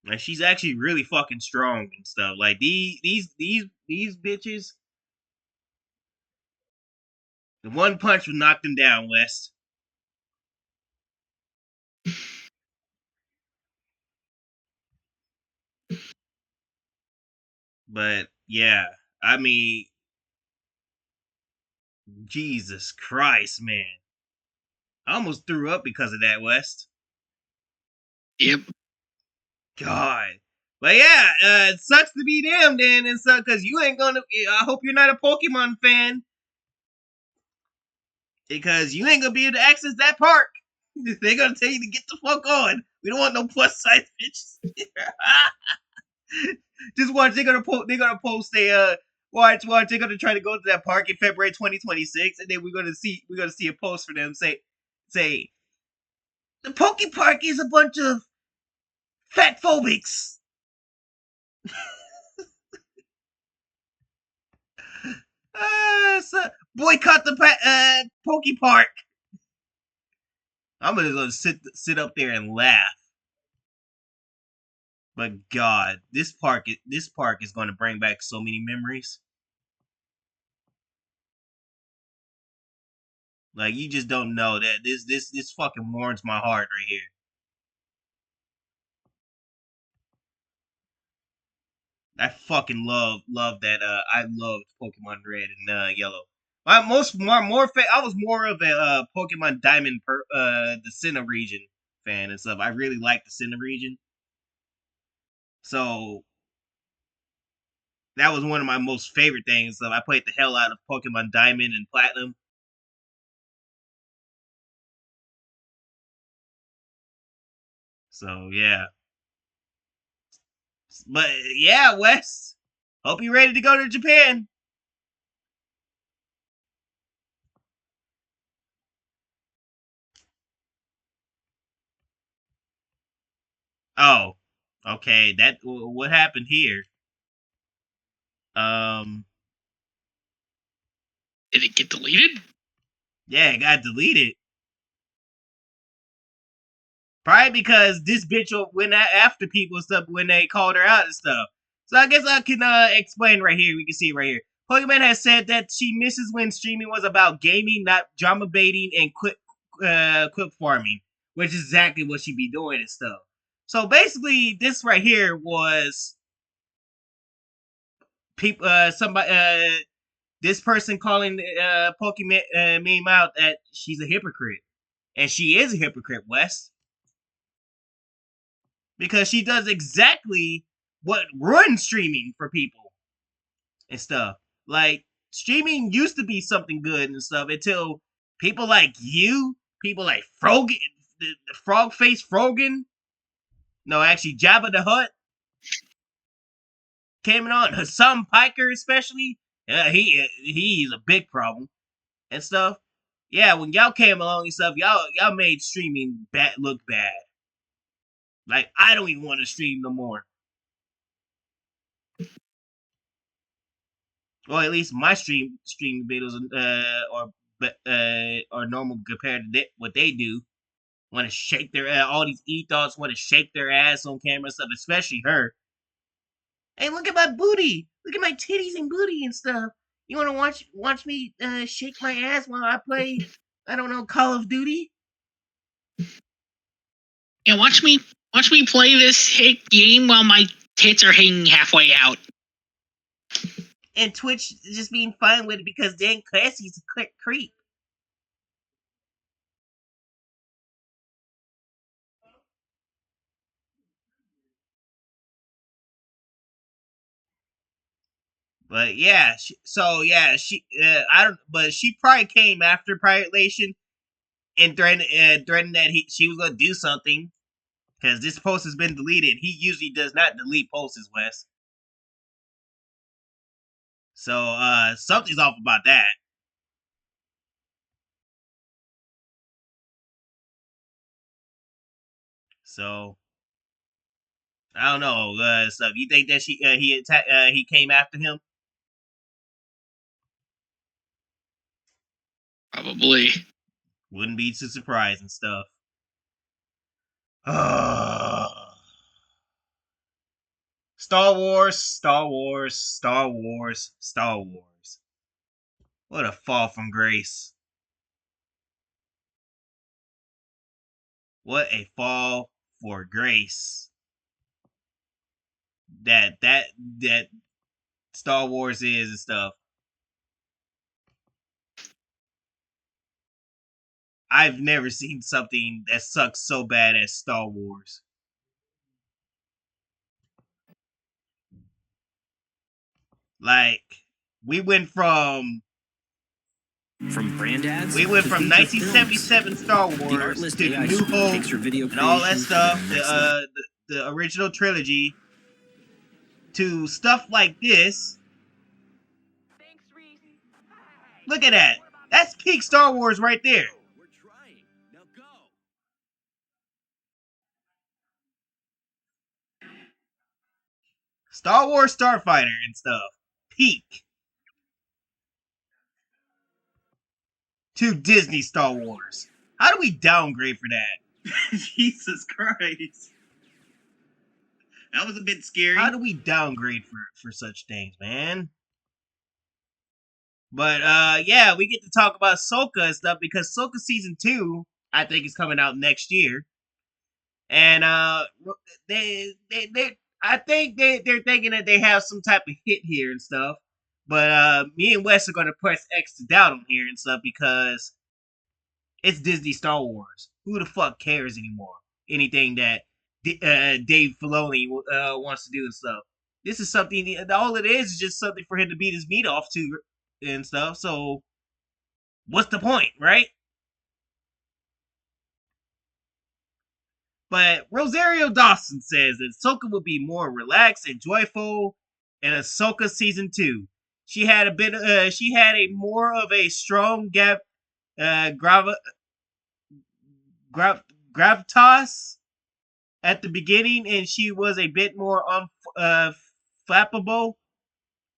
Like, she's actually really fucking strong and stuff. Like these bitches. The one punch would knock them down, West. But yeah, I mean, Jesus Christ, man. I almost threw up because of that, West. Yep. God. But yeah, it sucks to be them then and stuff, because you ain't gonna. I hope you're not a Pokemon fan, because you ain't gonna be able to access that park. They're gonna tell you to get the fuck on. We don't want no plus size bitches. Just watch. They're gonna post a watch. They're gonna try to go to that park in February 2026, and then we're gonna see a post for them say the Pokepark is a bunch of fat phobics. So boycott the Pokepark. I'm gonna sit up there and laugh. But God, this park is gonna bring back so many memories. Like, you just don't know that this fucking warms my heart right here. I fucking love that. I loved Pokemon Red and Yellow. I was more of a Pokemon Diamond the Sinnoh region fan and stuff. I really like the Sinnoh region. So that was one of my most favorite things. So I played the hell out of Pokemon Diamond and Platinum. So yeah. But yeah, Wes. Hope you're ready to go to Japan. Oh, okay. What happened here? Did it get deleted? Yeah, it got deleted. Probably because this bitch went after people and stuff when they called her out and stuff. So I guess I can explain right here. We can see right here. Pokemon has said that she misses when streaming was about gaming, not drama baiting and quick farming, which is exactly what she be doing and stuff. So basically, this right here was people, this person calling Pokemon meme out that she's a hypocrite, and she is a hypocrite, Wes, because she does exactly what ruins streaming for people and stuff. Like streaming used to be something good and stuff until people like you, people like Frogan, the frog face Frogan, no, actually Jabba the Hutt came on. Hassan Piker especially, he's a big problem and stuff. Yeah, when y'all came along and stuff, y'all made streaming look bad. Like I don't even want to stream no more. Well, at least my stream videos are normal compared to what they do. Want to shake their all these e-thoughts want to shake their ass on camera and stuff, especially her. Hey, look at my booty. Look at my titties and booty and stuff. You want to watch me shake my ass while I play, I don't know, Call of Duty? Yeah, watch me play this hit game while my tits are hanging halfway out. And Twitch just being fine with it because Dan Classy's a creep. But yeah, I don't. But she probably came after Pirate Nation and threatened that she was gonna do something because this post has been deleted. He usually does not delete posts, Wes. So something's off about that. So I don't know. So you think that he came after him? Probably. Wouldn't be too surprised and stuff. Star Wars, Star Wars, Star Wars, Star Wars. What a fall from grace. What a fall for grace. That Star Wars is and stuff. I've never seen something that sucks so bad as Star Wars. Like, we went from brand ads. We went from 1977 Star Wars to New Hope and all that stuff, the original trilogy, to stuff like this. Look at that. That's peak Star Wars right there. Star Wars Starfighter and stuff. Peak. To Disney Star Wars. How do we downgrade for that? Jesus Christ. That was a bit scary. How do we downgrade for such things, man? But yeah, we get to talk about Ahsoka and stuff because Ahsoka season 2, I think, is coming out next year. And I think they're thinking that they have some type of hit here and stuff. But me and Wes are gonna press X to doubt them here and stuff because it's Disney Star Wars. Who the fuck cares anymore? Anything that Dave Filoni wants to do and stuff. This is something. All it is just something for him to beat his meat off to and stuff. So, what's the point, right? But Rosario Dawson says that Ahsoka will be more relaxed and joyful in Ahsoka season 2. She had a more of a strong gravitas at the beginning, and she was a bit more flappable.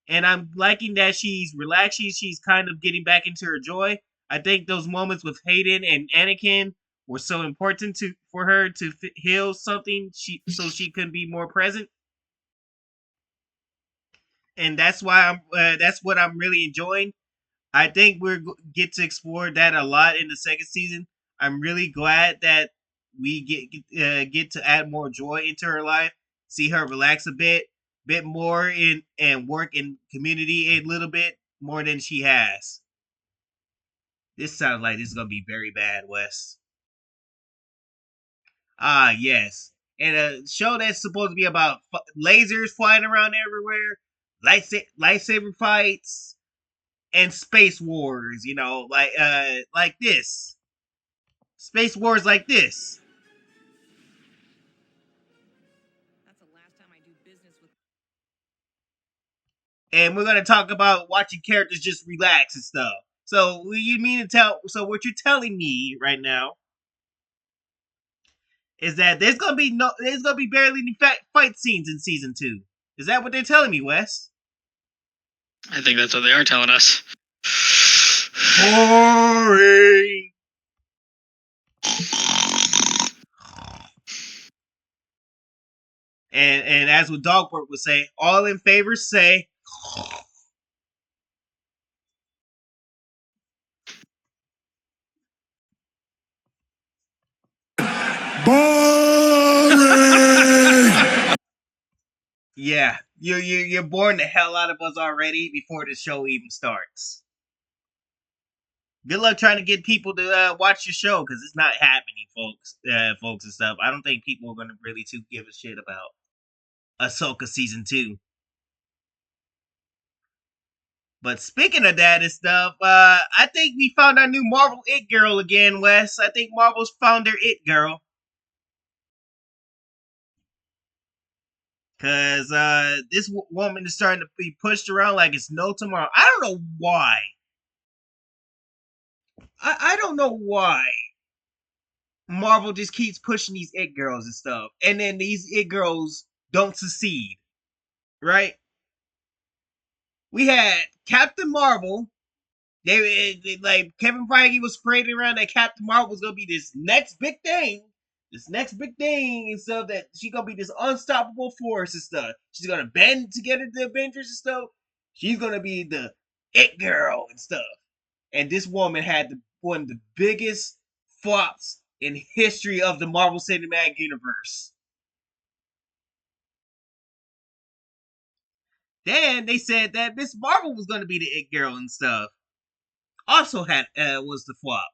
And I'm liking that she's relaxing. She's kind of getting back into her joy. I think those moments with Hayden and Anakin were so important for her to heal something so she could be more present. And that's what I'm really enjoying. I think get to explore that a lot in the second season. I'm really glad that we get to add more joy into her life, see her relax a bit more and work in community a little bit more than she has. This sounds like this is gonna be very bad, Wes. Ah, yes, and a show that's supposed to be about lasers flying around everywhere, lightsaber fights, and space wars. Like this. Space wars like this. That's the last time I do business with. And we're gonna talk about watching characters just relax and stuff. So you mean to tell? So what you're telling me right now is that there's gonna be barely any fight scenes in season 2. Is that what they're telling me, Wes? I think that's what they are telling us. Boring. And as what Dogport would say, all in favor say. Boring. Yeah, you're boring the hell out of us already before the show even starts. Good luck trying to get people to watch your show because it's not happening, folks and stuff. I don't think people are gonna really too give a shit about Ahsoka season 2. But speaking of that and stuff, I think we found our new Marvel It Girl again, Wes. I think Marvel's found their It Girl. Cause this woman is starting to be pushed around like it's no tomorrow. I don't know why. I don't know why Marvel just keeps pushing these It Girls and stuff, and then these It Girls don't succeed. Right? We had Captain Marvel. They like Kevin Feige was parading around that Captain Marvel was gonna be this next big thing, and stuff, that she's gonna be this unstoppable force and stuff. She's gonna band together the Avengers and stuff. She's gonna be the It Girl and stuff. And this woman had one of the biggest flops in history of the Marvel Cinematic Universe. Then they said that Miss Marvel was gonna be the It Girl and stuff. Also had was the flop.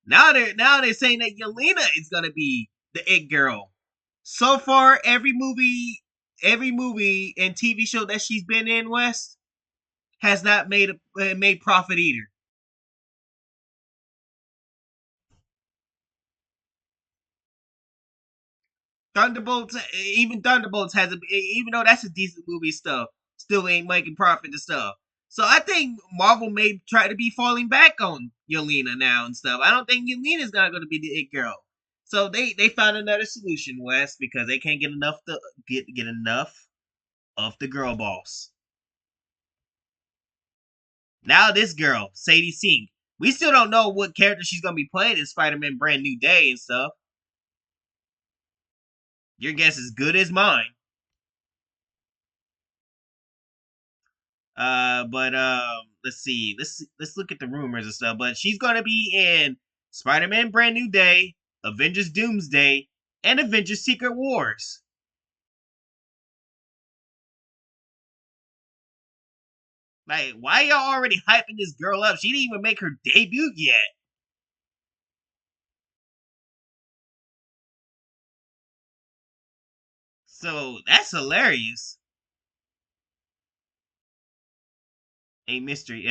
Now they're saying that Yelena is gonna be the It Girl. So far, every movie and TV show that she's been in, West, has not made profit either. Thunderbolts has even though that's a decent movie stuff, still ain't making profit and stuff. So I think Marvel may try to be falling back on Yelena now and stuff. I don't think Yelena's not going to be the It Girl. So they found another solution, Wes, because they can't get enough of the girl boss. Now this girl, Sadie Sink. We still don't know what character she's gonna be playing in Spider-Man Brand New Day and stuff. Your guess is good as mine. But let's see. Let's look at the rumors and stuff. But she's gonna be in Spider-Man Brand New Day, Avengers Doomsday, and Avengers Secret Wars. Like, why y'all already hyping this girl up? She didn't even make her debut yet. So that's hilarious. A mystery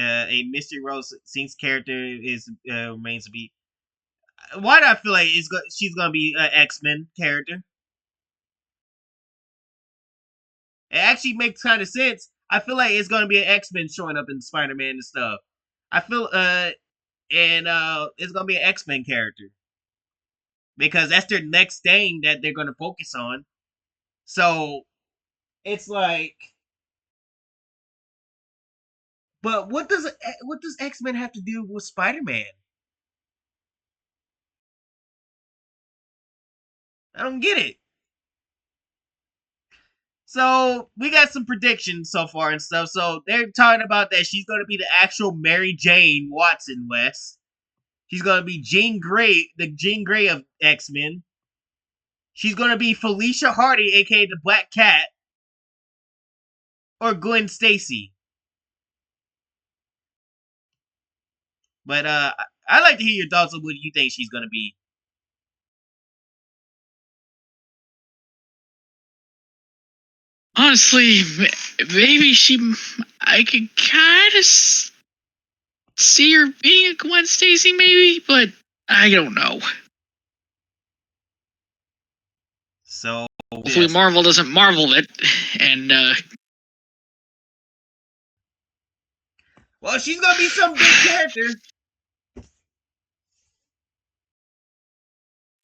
Rose Sink's character is remains to be. Why do I feel like she's gonna be an X-Men character? It actually makes kind of sense. I feel like it's gonna be an X-Men showing up in Spider-Man and stuff. I feel and it's gonna be an X-Men character because that's their next thing that they're gonna focus on. So it's like, but what does X-Men have to do with Spider-Man? I don't get it. So we got some predictions so far and stuff. So they're talking about that she's going to be the actual Mary Jane Watson West. She's going to be Jean Grey, the Jean Grey of X-Men. She's going to be Felicia Hardy, aka the Black Cat, or Gwen Stacy. But I'd like to hear your thoughts on what you think she's going to be. Honestly, maybe I could kind of see her being a Gwen Stacy, maybe, but I don't know. So hopefully Marvel doesn't marvel it, and well, she's gonna be some big character.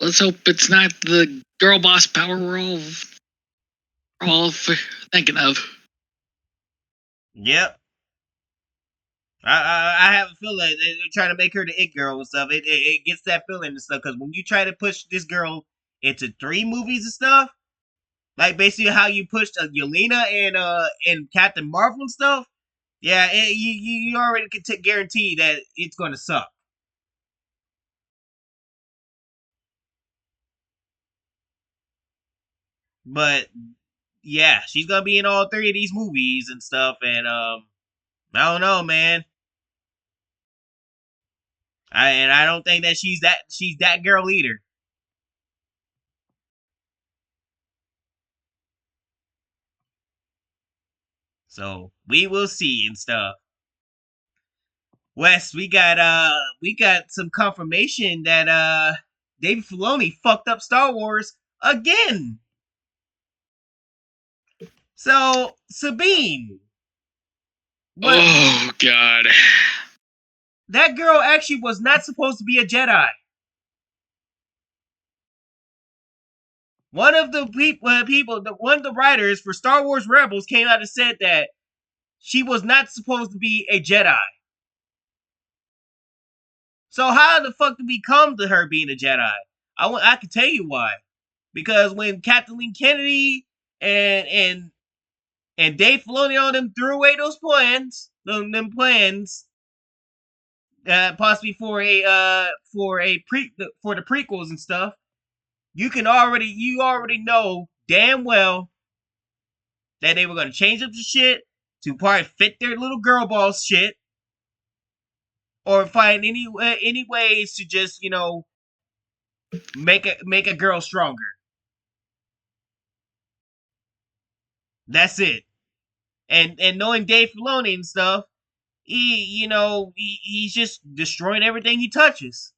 Let's hope it's not the girl boss power we're all thinking of. Yep. I have a feeling they're trying to make her the it girl and stuff. It gets that feeling and stuff, because when you try to push this girl into 3 movies and stuff, like basically how you pushed Yelena and Captain Marvel and stuff, yeah, you already can guarantee that it's going to suck. But yeah, she's gonna be in all 3 of these movies and stuff, and I don't know, man. I don't think that she's that girl either. So we will see and stuff. Wes, we got some confirmation that David Filoni fucked up Star Wars again. So Sabine, oh God, that girl actually was not supposed to be a Jedi. One of the one of the writers for Star Wars Rebels came out and said that she was not supposed to be a Jedi. So how the fuck did we come to her being a Jedi? I can tell you why. Because when Kathleen Kennedy and Dave Filoni on them threw away those plans, them plans, possibly for the prequels and stuff, you already know damn well that they were gonna change up the shit to probably fit their little girl boss shit, or find any ways to just make a girl stronger. That's it. And knowing Dave Filoni and stuff, he's just destroying everything he touches.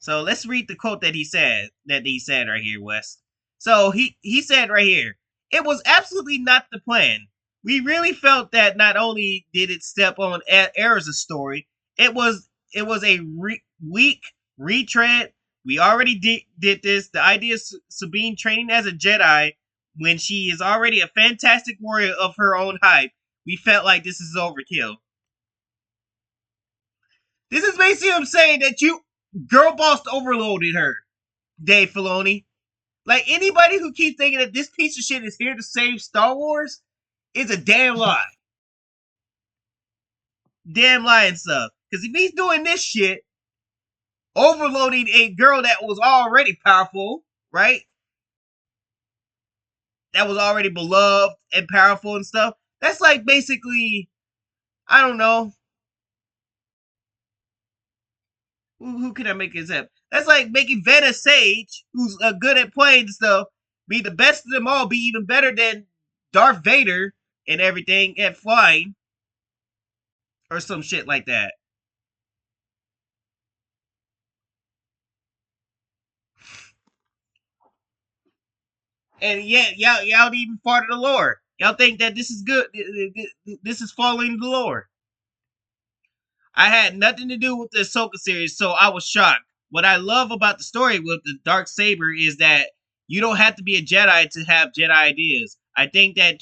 So let's read the quote that he said right here, Wes. So he said right here, "It was absolutely not the plan. We really felt that not only did it step on Era's story, it was a weak retread. We already did this. The idea of Sabine training as a Jedi when she is already a fantastic warrior of her own hype, we felt like this is overkill." This is basically him saying that you girl boss overloaded her, Dave Filoni. Like, anybody who keeps thinking that this piece of shit is here to save Star Wars is a damn lie. Damn lie and stuff. Because if he's doing this shit, overloading a girl that was already powerful, right? That was already beloved and powerful and stuff. That's like basically, I don't know. Who can I make this up? That's like making Vanna Sage, who's good at playing and stuff, be the best of them all, be even better than Darth Vader and everything at flying, or some shit like that. And yet, y'all even part of the lore. Y'all think that this is good. This is following the lore. I had nothing to do with the Ahsoka series, so I was shocked. What I love about the story with the dark saber is that you don't have to be a Jedi to have Jedi ideas. I think that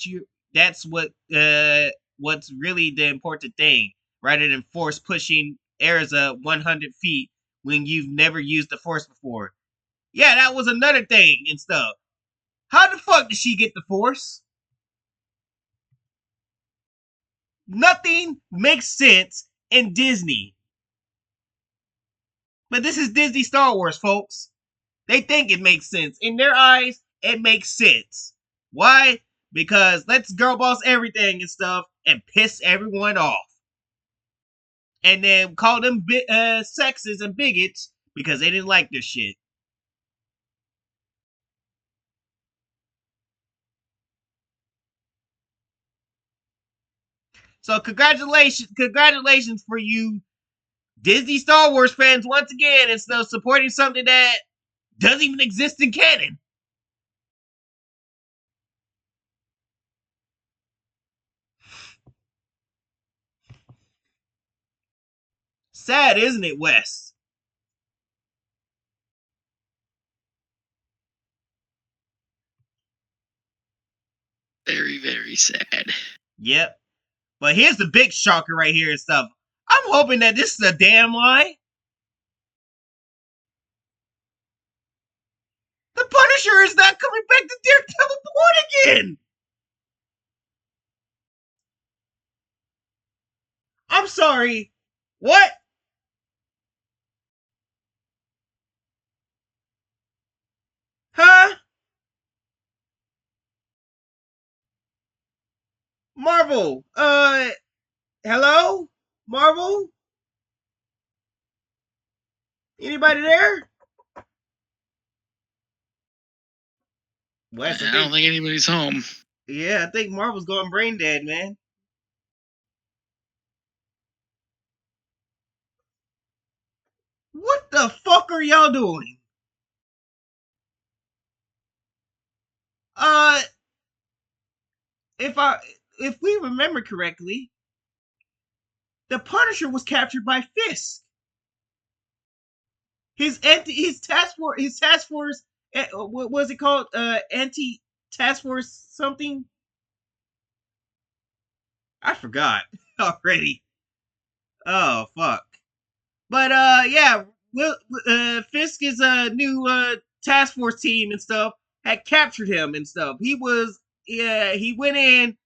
that's what's really the important thing, rather than force pushing Erza 100 feet when you've never used the Force before. Yeah, that was another thing and stuff. How the fuck did she get the Force? Nothing makes sense in Disney. But this is Disney Star Wars, folks. They think it makes sense. In their eyes, it makes sense. Why? Because let's girl boss everything and stuff and piss everyone off. And then call them sexist and bigots because they didn't like this shit. So congratulations for you Disney Star Wars fans once again and still supporting something that doesn't even exist in canon. Sad, isn't it, Wes? Very, very sad. Yep. But here's the big shocker right here and stuff. I'm hoping that this is a damn lie. The Punisher is not coming back to Daredevil Born again. I'm sorry. What? Huh? Marvel. Hello? Marvel? Anybody there? Wes, I don't think anybody's home. Yeah, I think Marvel's going brain dead, man. What the fuck are y'all doing? Uh, if we remember correctly, the Punisher was captured by Fisk. His task force. What was it called? Anti task force something. I forgot already. Oh fuck. But yeah, Fisk is a new task force team and stuff had captured him and stuff. He went in,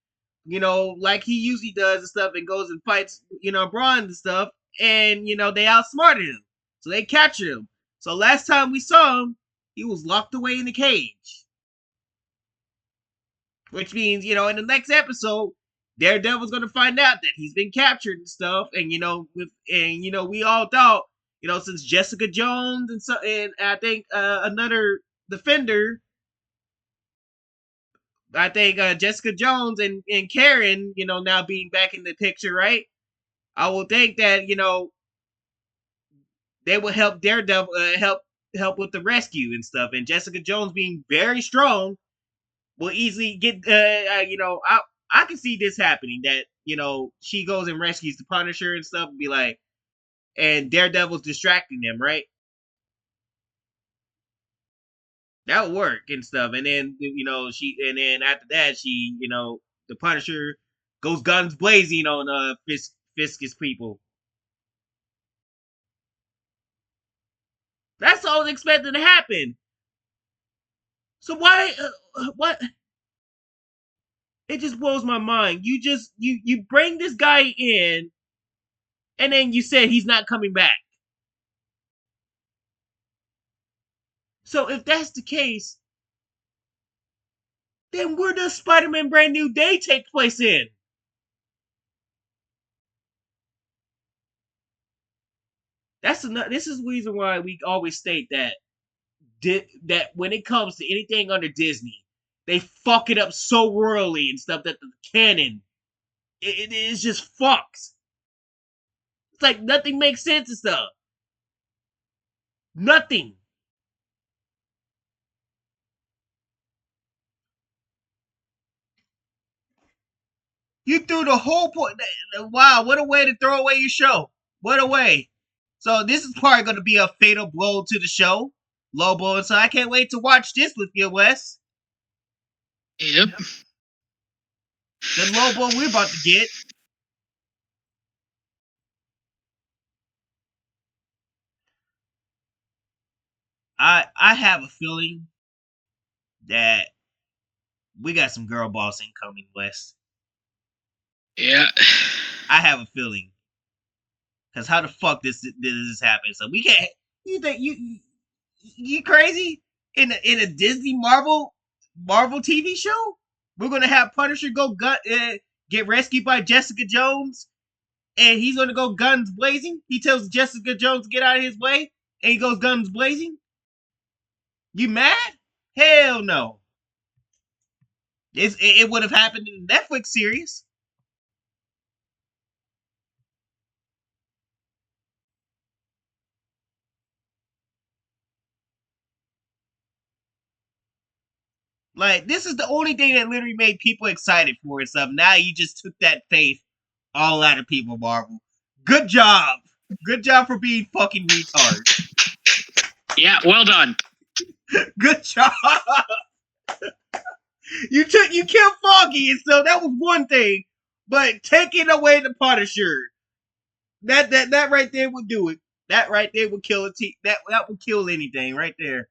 like he usually does and stuff, and goes and fights, Braun and stuff, and they outsmarted him, so they captured him. So last time we saw him, he was locked away in the cage, which means in the next episode, Daredevil's gonna find out that he's been captured and stuff, and we all thought, since Jessica Jones and I think another defender, I think Jessica Jones and Karen, now being back in the picture, right? I will think that they will help Daredevil help with the rescue and stuff, and Jessica Jones being very strong will easily get I can see this happening, that she goes and rescues the Punisher and stuff and be like, and Daredevil's distracting them, right? That would work and stuff, and then and then after that the Punisher goes guns blazing on Fisk's people. That's all expected to happen. So why what it just blows my mind. You bring this guy in and then you said he's not coming back. So if that's the case, then where does Spider-Man Brand New Day take place in? This is the reason why we always state that that when it comes to anything under Disney, they fuck it up so royally and stuff that the canon it is just fucks. It's like nothing makes sense and stuff. Nothing. You threw the whole point. Wow, what a way to throw away your show. What a way. So this is probably going to be a fatal blow to the show, Lobo. And so I can't wait to watch this with you, Wes. Yep. The Lobo we're about to get. I have a feeling that we got some girl boss incoming, West. Yeah. I have a feeling. Cause how the fuck this happen? So we can't. You think you crazy? In a Disney Marvel TV show, we're gonna have Punisher get rescued by Jessica Jones, and he's gonna go guns blazing. He tells Jessica Jones to get out of his way, and he goes guns blazing. You mad? Hell no. It would have happened in the Netflix series. Like, this is the only thing that literally made people excited for and stuff. Now you just took that faith all out of people, Marvel. Good job. Good job for being fucking retards. Yeah, well done. Good job. You killed Foggy, and so that was one thing. But taking away the Punisher, that right there would do it. That right there would kill a team. That would kill anything right there.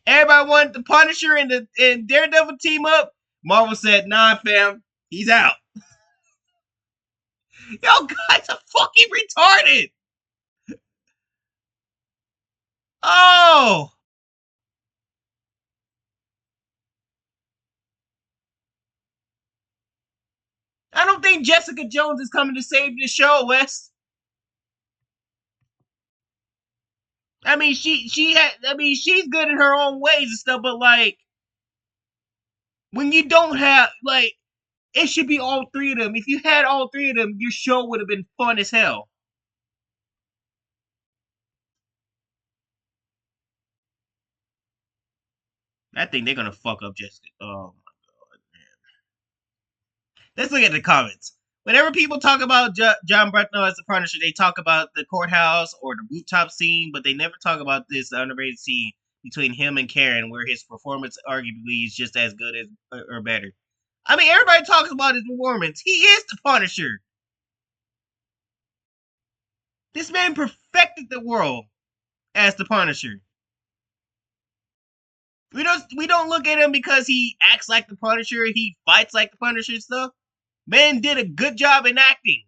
Everybody wanted the Punisher and Daredevil team up. Marvel said, "Nah, fam, he's out." Y'all guys are fucking retarded. Oh, I don't think Jessica Jones is coming to save the show, Wes. I mean, she's good in her own ways and stuff, but like, when you don't have like, it should be all three of them. If you had all three of them, your show would have been fun as hell. I think they're gonna fuck up Jessica. Oh my god, man. Let's look at the comments. Whenever people talk about John Brethnall as the Punisher, they talk about the courthouse or the rooftop scene, but they never talk about this underrated scene between him and Karen, where his performance arguably is just as good as or better. I mean, everybody talks about his performance. He is the Punisher. This man perfected the world as the Punisher. We don't look at him because he acts like the Punisher, he fights like the Punisher and stuff. Man did a good job in acting.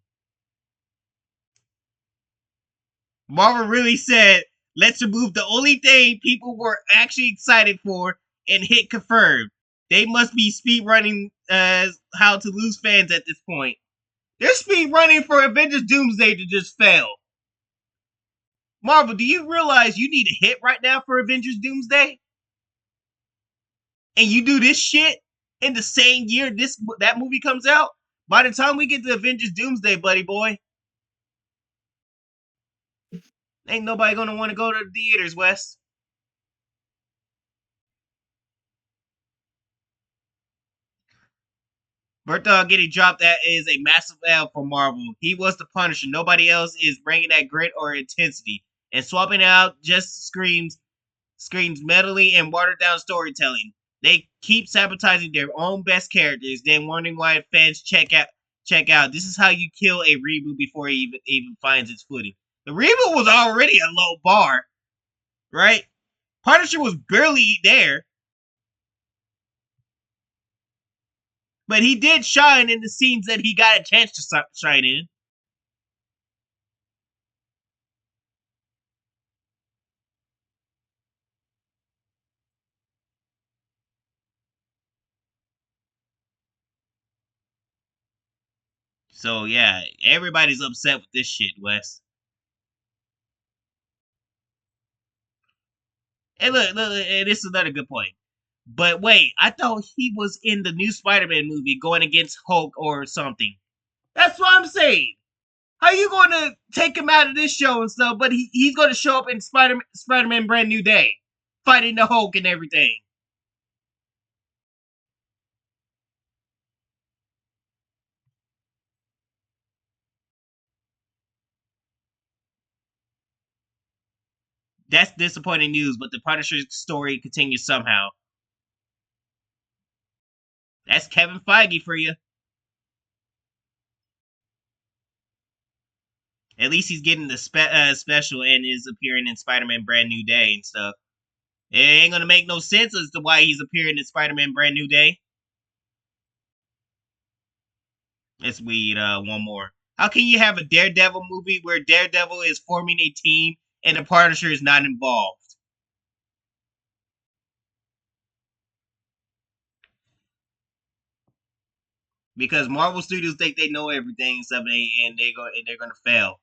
Marvel really said, let's remove the only thing people were actually excited for and hit confirm. They must be speed running how to lose fans at this point. They're speed running for Avengers Doomsday to just fail. Marvel, do you realize you need a hit right now for Avengers Doomsday? And you do this shit in the same year that movie comes out? By the time we get to Avengers Doomsday, buddy boy, ain't nobody gonna want to go to the theaters, Wes. Bertha getting dropped, that is a massive L for Marvel. He was the Punisher. Nobody else is bringing that grit or intensity. And swapping out just screams meddling and watered down storytelling. They keep sabotaging their own best characters, then wondering why fans check out. This is how you kill a reboot before it even finds its footing. The reboot was already a low bar, right? Punisher was barely there. But he did shine in the scenes that he got a chance to shine in. So yeah, everybody's upset with this shit, Wes. And look, and this is another good point. But wait, I thought he was in the new Spider-Man movie going against Hulk or something. That's what I'm saying. How you going to take him out of this show and stuff, but he's going to show up in Spider-Man Brand New Day, fighting the Hulk and everything. That's disappointing news, but the Punisher story continues somehow. That's Kevin Feige for you. At least he's getting the special and is appearing in Spider-Man Brand New Day and stuff. It ain't gonna make no sense as to why he's appearing in Spider-Man Brand New Day. Let's read one more. How can you have a Daredevil movie where Daredevil is forming a team and the Punisher is not involved? Because Marvel Studios think they know everything, and they're gonna fail.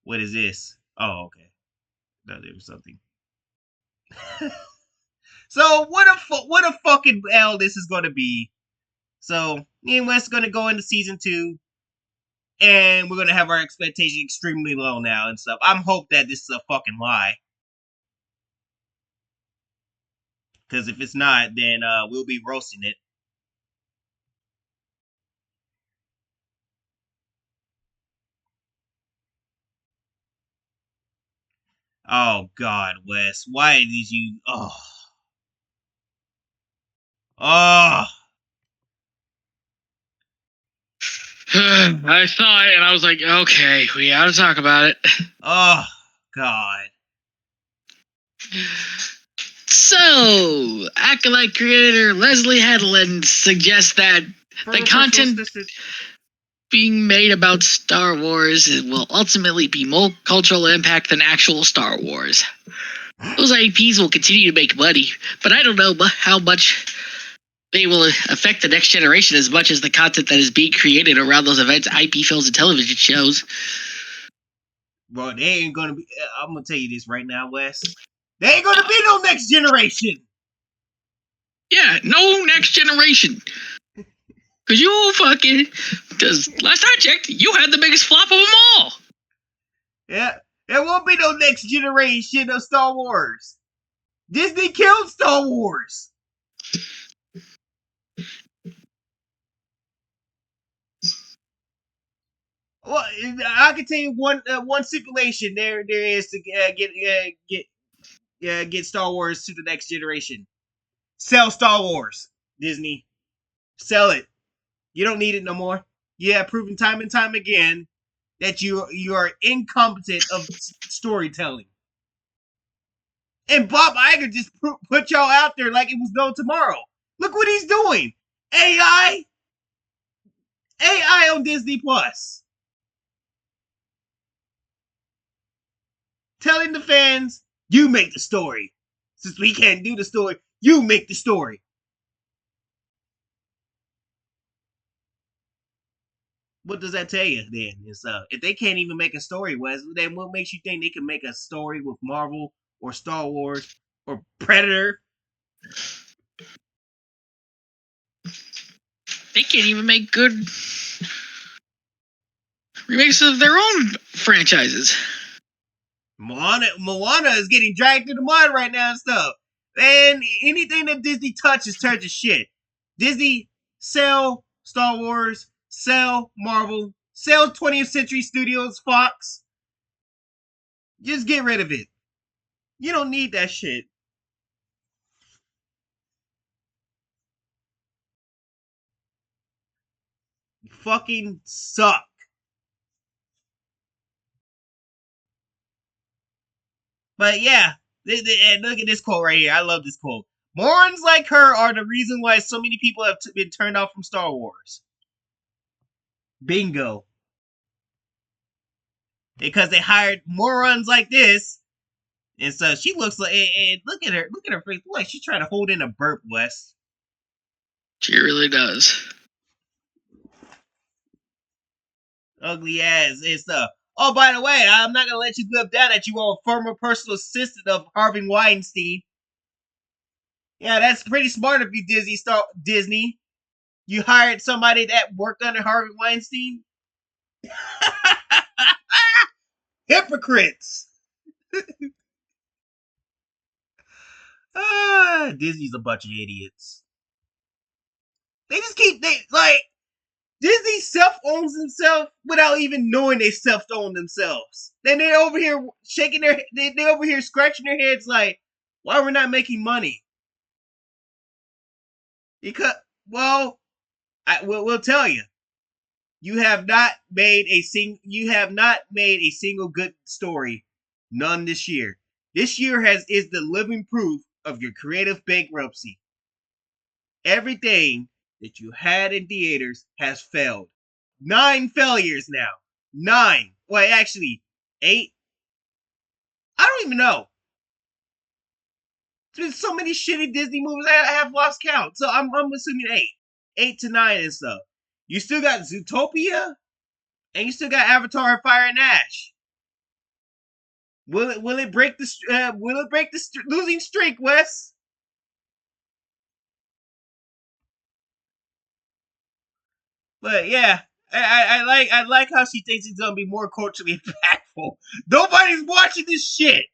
What is this? Oh, okay. No, there was something. So what a fucking hell this is gonna be. So me and Wes gonna go into season 2, and we're gonna have our expectation extremely low now and stuff. I'm hope that this is a fucking lie. Because if it's not, then we'll be roasting it. Oh God, Wes, why did you? Oh. I saw it and I was like, okay, we gotta talk about it. Oh God. So, Acolyte creator Leslie Headland suggests that the content being made about Star Wars will ultimately be more cultural impact than actual Star Wars. Those IPs will continue to make money, but I don't know how much they will affect the next generation as much as the content that is being created around those events, IP films, and television shows. Bro, they ain't gonna be. I'm gonna tell you this right now, Wes. There ain't gonna be no next generation. Yeah, no next generation. Because last I checked, you had the biggest flop of them all. Yeah, there won't be no next generation of Star Wars. Disney killed Star Wars. Well, I can tell you one stipulation there is to get Star Wars to the next generation. Sell Star Wars, Disney. Sell it. You don't need it no more. You have proven time and time again that you are incompetent of storytelling. And Bob Iger just put y'all out there like it was no tomorrow. Look what he's doing. AI on Disney Plus. Telling the fans, you make the story. Since we can't do the story, you make the story. What does that tell you then? If they can't even make a story, Wes, then what makes you think they can make a story with Marvel or Star Wars or Predator? They can't even make good remakes of their own franchises. Moana is getting dragged through the mud right now and stuff. And anything that Disney touches turns to shit. Disney, sell Star Wars, sell Marvel, sell 20th Century Studios, Fox. Just get rid of it. You don't need that shit. You fucking suck. But yeah, look at this quote right here. I love this quote. Morons like her are the reason why so many people have been turned off from Star Wars. Bingo. Because they hired morons like this. And so she looks like, and look at her face. Like she's trying to hold in a burp, Wes. She really does. Ugly ass and stuff. Oh, by the way, I'm not gonna let you live down that you are a former personal assistant of Harvey Weinstein. Yeah, that's pretty smart of you, Disney. You hired somebody that worked under Harvey Weinstein? Hypocrites! Disney's a bunch of idiots. They just Disney self-owns themselves without even knowing they self-own themselves. Then they're over here shaking they over here scratching their heads like, why we're not making money? Because, well, we'll tell you. You have not made a single good story. None this year. This year is the living proof of your creative bankruptcy. Everything that you had in theaters has failed. 9 failures now. 9. Well, actually, 8. I don't even know. There's been so many shitty Disney movies, I have lost count. So I'm assuming 8. 8 to 9 and stuff. You still got Zootopia, and you still got Avatar: Fire and Ash. Will it break the losing streak, Wes? But yeah, I like how she thinks it's gonna be more culturally impactful. Nobody's watching this shit.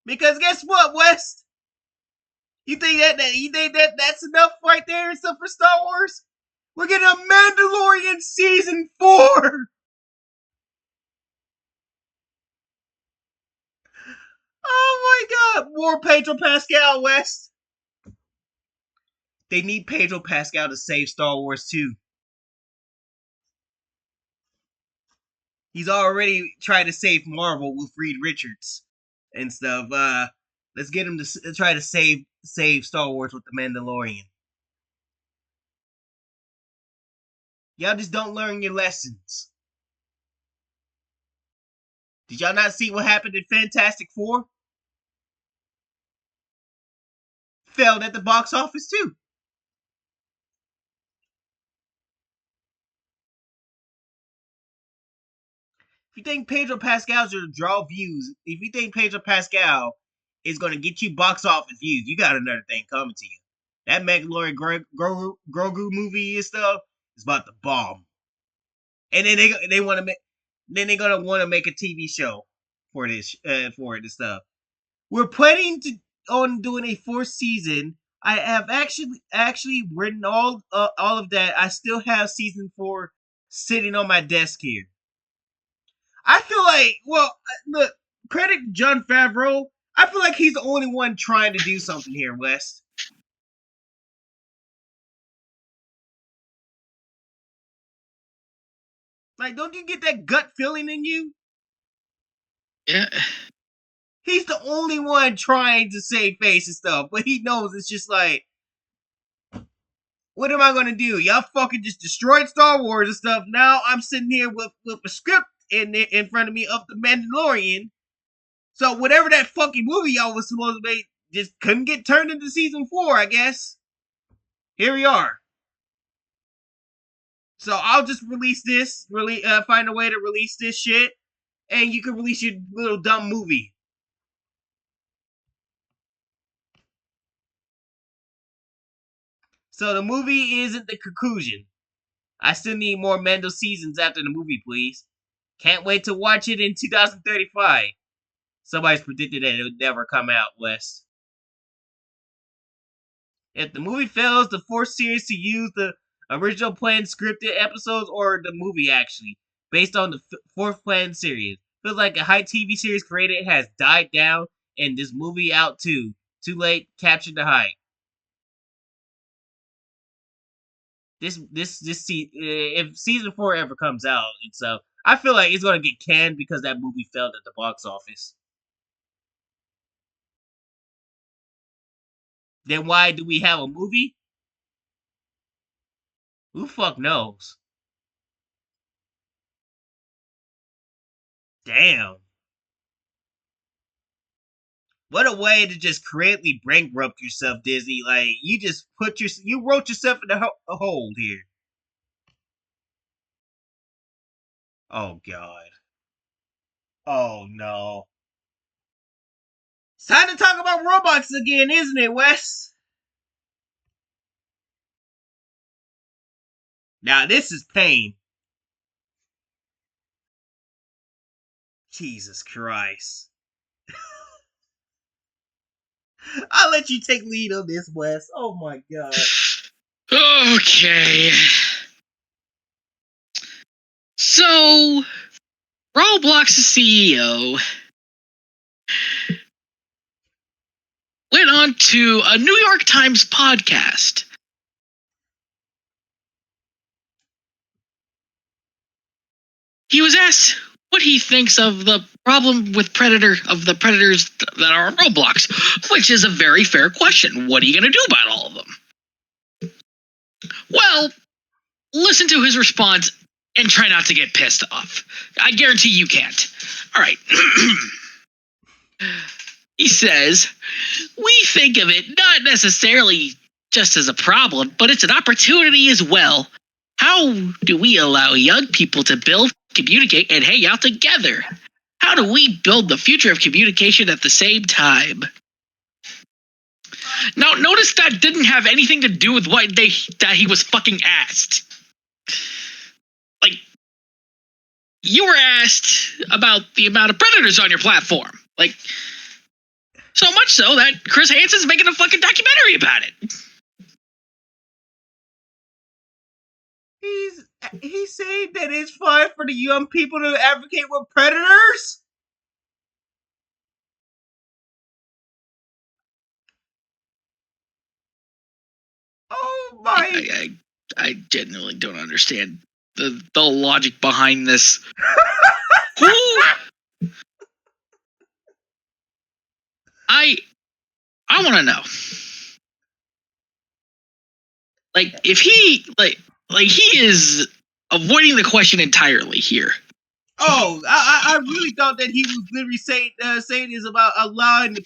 Because guess what, West? You think that's enough right there and stuff for Star Wars? We're getting a Mandalorian season 4. Oh my god, more Pedro Pascal, West. They need Pedro Pascal to save Star Wars too. He's already tried to save Marvel with Reed Richards and stuff. Let's get him to try to save Star Wars with the Mandalorian. Y'all just don't learn your lessons. Did y'all not see what happened in Fantastic Four? Failed at the box office too. If you think Pedro Pascal's going to draw views, if you think Pedro Pascal is going to get you box office views, you got another thing coming to you. That Mandalorian Grogu movie and stuff is about to bomb. And then they want to make, then they're gonna want to make a TV show for this for it and stuff. We're planning on doing a 4th season. I have actually written all of that. I still have season 4 sitting on my desk here. I feel like, well, look, credit Jon Favreau. I feel like he's the only one trying to do something here, West. Like, don't you get that gut feeling in you? Yeah. He's the only one trying to save face and stuff, but he knows it's just like, what am I gonna do? Y'all fucking just destroyed Star Wars and stuff. Now I'm sitting here with a script in front of me of the Mandalorian. So whatever that fucking movie y'all was supposed to make just couldn't get turned into season 4, I guess. Here we are. So I'll just release this, find a way to release this shit, and you can release your little dumb movie. So the movie isn't the conclusion. I still need more Mando seasons after the movie, please. Can't wait to watch it in 2035. Somebody's predicted that it would never come out, West. If the movie fails, the 4th series to use the original planned scripted episodes or the movie actually, based on the 4th planned series. Feels like a high TV series created has died down, and this movie out too. Too late, captured the hype. If season 4 ever comes out, I feel like it's gonna get canned because that movie failed at the box office. Then why do we have a movie? Who fuck knows? Damn. What a way to just creatively bankrupt yourself, Disney. Like, you wrote yourself in a hold here. Oh god. Oh no. It's time to talk about robots again, isn't it, Wes? Now this is pain. Jesus Christ. I'll let you take lead on this, Wes. Oh my god. Okay. So, Roblox's CEO on to a New York Times podcast. He was asked what he thinks of the problem with predators that are on Roblox, which is a very fair question. What are you going to do about all of them? Well, listen to his response and try not to get pissed off. I guarantee you can't. All right. He says, we think of it not necessarily just as a problem, but it's an opportunity as well. How do we allow young people to build, communicate, and hang out together? How do we build the future of communication at the same time? Now, notice that didn't have anything to do with that he was fucking asked. Like, you were asked about the amount of predators on your platform. Like, so much so that Chris Hansen's making a fucking documentary about it. He's saying that it's fine for the young people to advocate with predators? Oh my! I genuinely don't understand the logic behind this. I want to know. Like, if he like he is avoiding the question entirely here. Oh, I really thought that he was literally saying this about allowing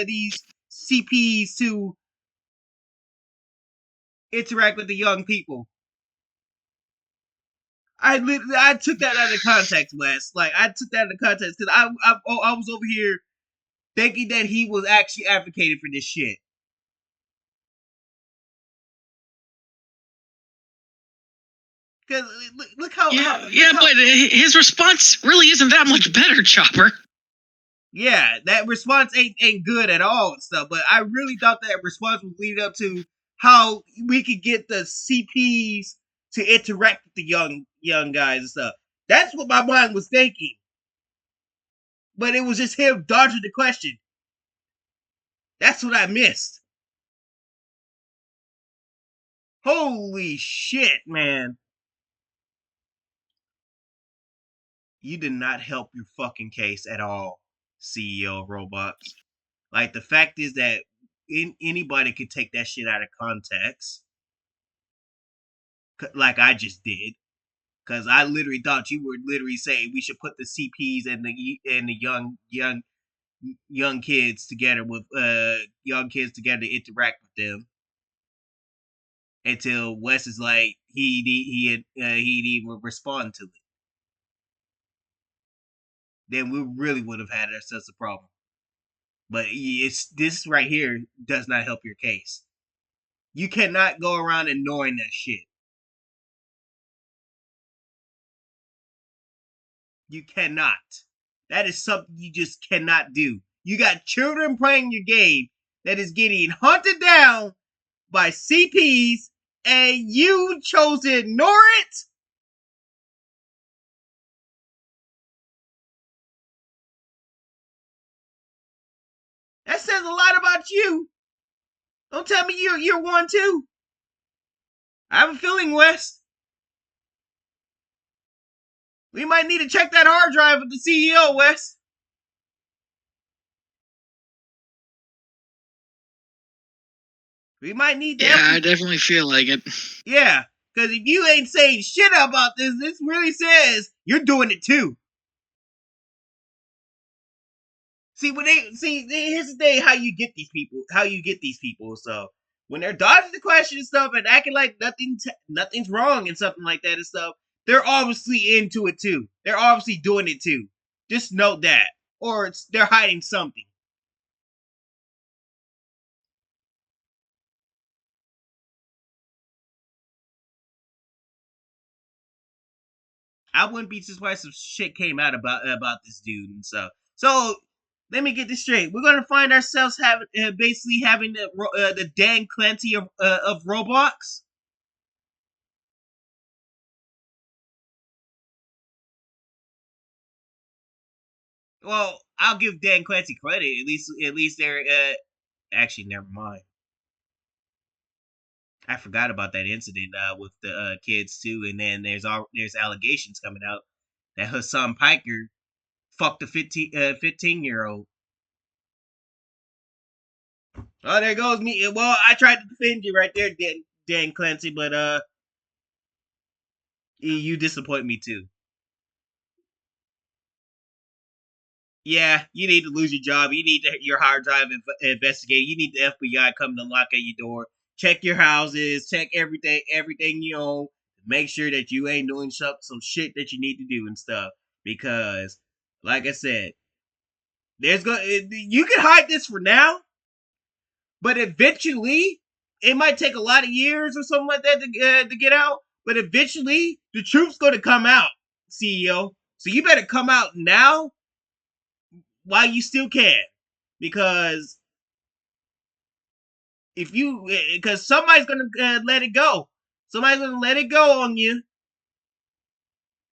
these CPs to interact with the young people. I took that out of context, Wes. Like, I took that out of context because I was over here thinking that he was actually advocating for this shit. Because look how but his response really isn't that much better, Chopper. Yeah, that response ain't good at all and stuff. But I really thought that response would lead up to how we could get the CPs to interact with the young guys and stuff. That's what my mind was thinking. But it was just him dodging the question. That's what I missed. Holy shit, man. You did not help your fucking case at all, CEO of Roblox. Like, the fact is that anybody could take that shit out of context. Like I just did. Because I literally thought you were literally saying we should put the CPs and the young kids together with young kids together to interact with them. Until Wes is like he'd even respond to it. Then we really would have had ourselves a problem. But it's this right here does not help your case. You cannot go around ignoring that shit. You cannot. That is something you just cannot do. You got children playing your game that is getting hunted down by CPs, and you chose to ignore it? That says a lot about you. Don't tell me you're one too. I have a feeling, Wes. We might need to check that hard drive with the CEO, Wes. We might need that. Yeah, I definitely feel like it. Yeah, because if you ain't saying shit about this really says you're doing it too. See, here's the thing: how you get these people. So when they're dodging the question and stuff and acting like nothing's wrong and something like that and stuff, they're obviously into it too. They're obviously doing it too. Just note that, or they're hiding something. I wouldn't be surprised if shit came out about this dude and stuff. So let me get this straight. We're gonna find ourselves basically having the Dan Clancy of Roblox. Well, I'll give Dan Clancy credit. At least they're actually, never mind. I forgot about that incident with the kids too, and then there's allegations coming out that Hassan Piker fucked a 15-year-old. Oh, there goes me. Well, I tried to defend you right there, Dan Clancy, but you disappoint me too. Yeah, you need to lose your job. You need your hard drive investigate. You need the FBI coming to knock at your door, check your houses, check everything you own. Make sure that you ain't doing some shit that you need to do and stuff. Because, like I said, you can hide this for now, but eventually it might take a lot of years or something like that to get out. But eventually the truth's going to come out, CEO. So you better come out now while you still can, because because somebody's gonna let it go. Somebody's gonna let it go on you.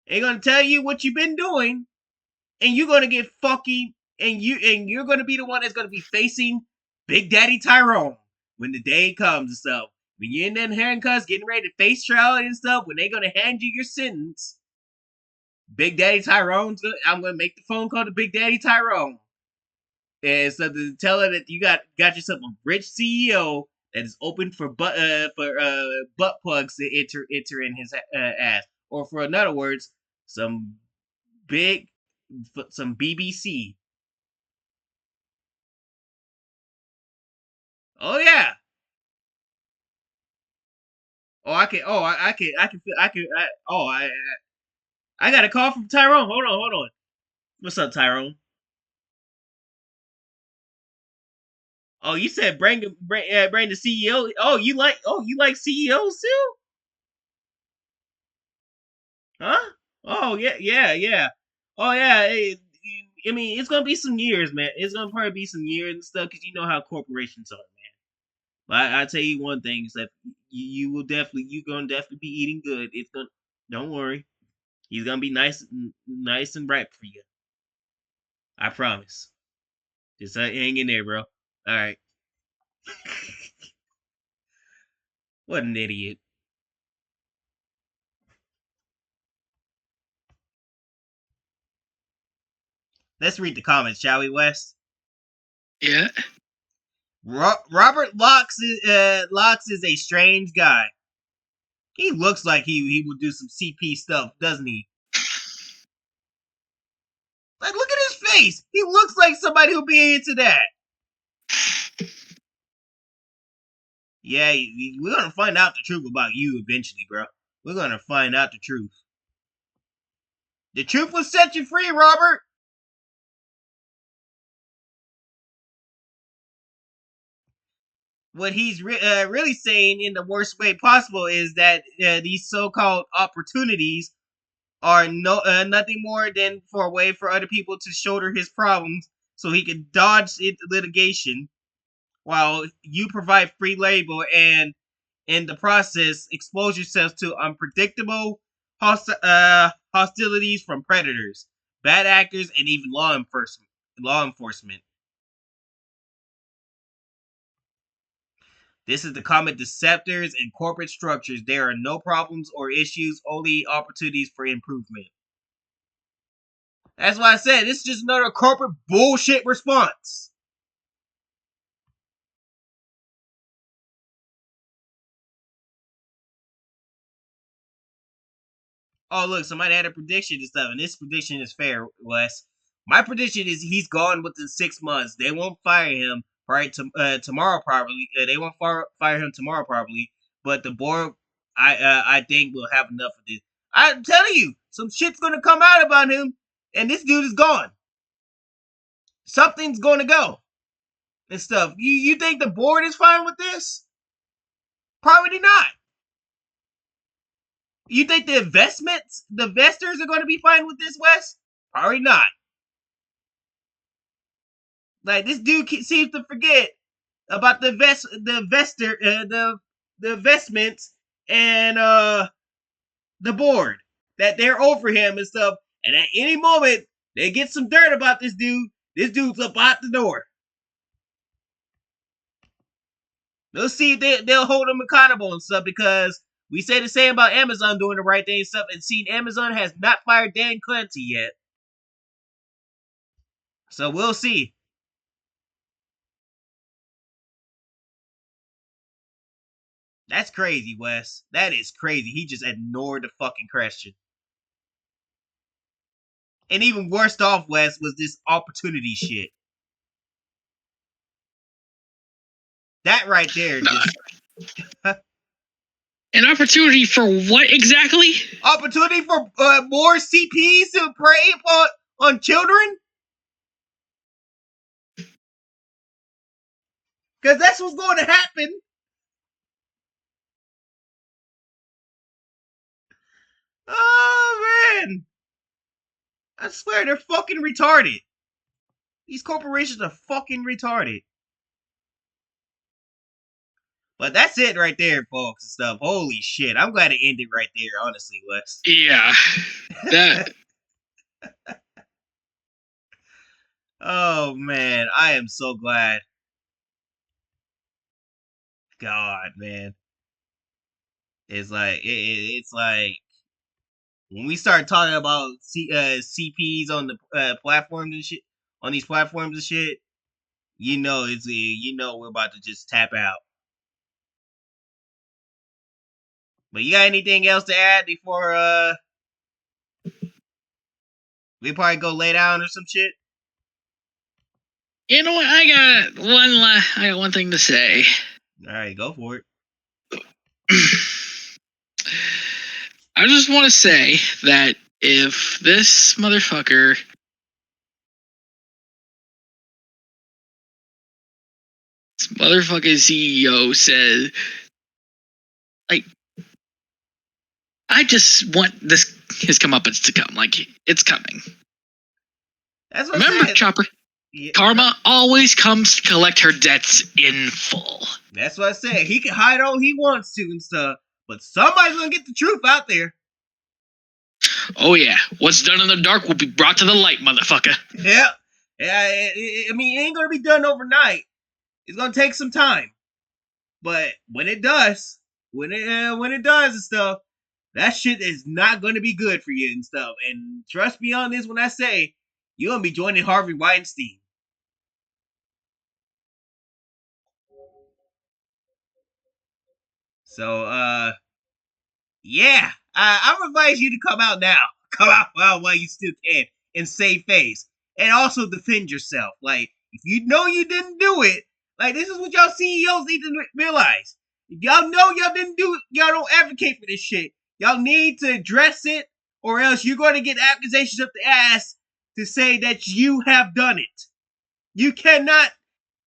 They're gonna tell you what you've been doing, and you're gonna get fucking, and you're gonna be the one that's gonna be facing Big Daddy Tyrone when the day comes and stuff. When you're in them handcuffs, getting ready to face trial and stuff, when they're gonna hand you your sentence, Big Daddy I'm gonna make the phone call to Big Daddy Tyrone. And so to tell her that you got yourself a rich CEO that is open for butt plugs to enter in his ass, or for another words, some BBC. Oh yeah. Oh I got a call from Tyrone. Hold on. What's up, Tyrone? Oh, you said bring the CEO. You like CEOs too? Huh? Oh yeah. Oh yeah. I mean, it's gonna be some years, man. It's gonna probably be some years and stuff because you know how corporations are, man. But I tell you one thing is that you're gonna definitely be eating good. It's gonna Don't worry. He's gonna be nice and ripe for you. I promise. Just hang in there, bro. All right. What an idiot. Let's read the comments, shall we, Wes? Yeah. Robert Locks is a strange guy. He looks like he would do some CP stuff, doesn't he? Like, look at his face. He looks like somebody who'll be into that. Yeah, we're gonna find out the truth about you eventually, bro. We're gonna find out the truth. The truth will set you free, Robert. What he's really saying in the worst way possible is that these so-called opportunities are nothing more than for a way for other people to shoulder his problems so he can dodge litigation while you provide free labor and in the process expose yourselves to unpredictable hostilities from predators, bad actors, and even law enforcement. This is the common deceptors and corporate structures. There are no problems or issues, only opportunities for improvement. That's why I said this is just another corporate bullshit response. Oh, look, somebody had a prediction and stuff, and this prediction is fair, Wes. My prediction is he's gone within 6 months. They won't fire him tomorrow, probably. They won't fire him tomorrow, probably. But the board, I think, will have enough of this. I'm telling you, some shit's gonna come out about him, and this dude is gone. Something's gonna go and stuff. You think the board is fine with this? Probably not. You think the investors are going to be fine with this, Wes? Probably not. Like, this dude seems to forget about the investments and the board, that they're over him and stuff. And at any moment they get some dirt about this dude. This dude's up out the door. We'll see if they'll hold them accountable and stuff, because we say the same about Amazon doing the right thing and stuff, and seeing Amazon has not fired Dan Clancy yet. So we'll see. That's crazy, Wes. That is crazy. He just ignored the fucking question. And even worse off, Wes, was this opportunity shit. That right there just... An opportunity for what exactly? Opportunity for more CPs to prey on children? Because that's what's going to happen. Oh, man. I swear, they're fucking retarded. These corporations are fucking retarded. But that's it right there, folks, and stuff. Holy shit. I'm glad it ended right there, honestly, Wes. Yeah. That... Oh, man. I am so glad. God, man. It's like, it's like, when we start talking about CPs on the platforms and shit, on these platforms and shit, you know we're about to just tap out. But you got anything else to add before we probably go lay down or some shit? You know what? I got one thing to say. All right, go for it. I just want to say that if this motherfucking CEO says, like, I just want his comeuppance to come. Like, it's coming. That's what Remember, Chopper? Yeah. Karma always comes to collect her debts in full. That's what I said. He can hide all he wants to and stuff, but somebody's gonna get the truth out there. Oh yeah, what's done in the dark will be brought to the light, motherfucker. Yeah. I mean, it ain't gonna be done overnight. It's gonna take some time, but when it does, when it does and stuff, that shit is not gonna be good for you and stuff. And trust me on this when I say you're gonna be joining Harvey Weinstein. So, yeah, I advise you to come out now. Come out while you still can and save face, and also defend yourself. Like, if you know you didn't do it, like, this is what y'all CEOs need to realize. If y'all know y'all didn't do it, y'all don't advocate for this shit. Y'all need to address it, or else you're going to get accusations up the ass to say that you have done it. You cannot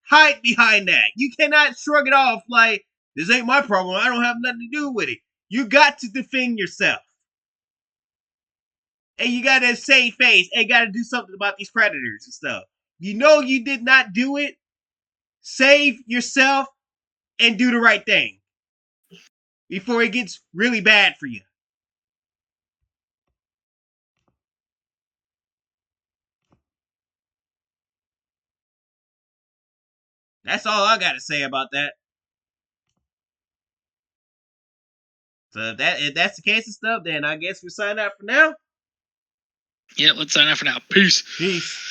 hide behind that. You cannot shrug it off like, this ain't my problem. I don't have nothing to do with it. You got to defend yourself. And you got to save face and got to do something about these predators and stuff. You know you did not do it. Save yourself and do the right thing before it gets really bad for you. That's all I got to say about that. So if that's the case and stuff, then I guess we sign out for now. Yeah, let's sign out for now. Peace. Peace.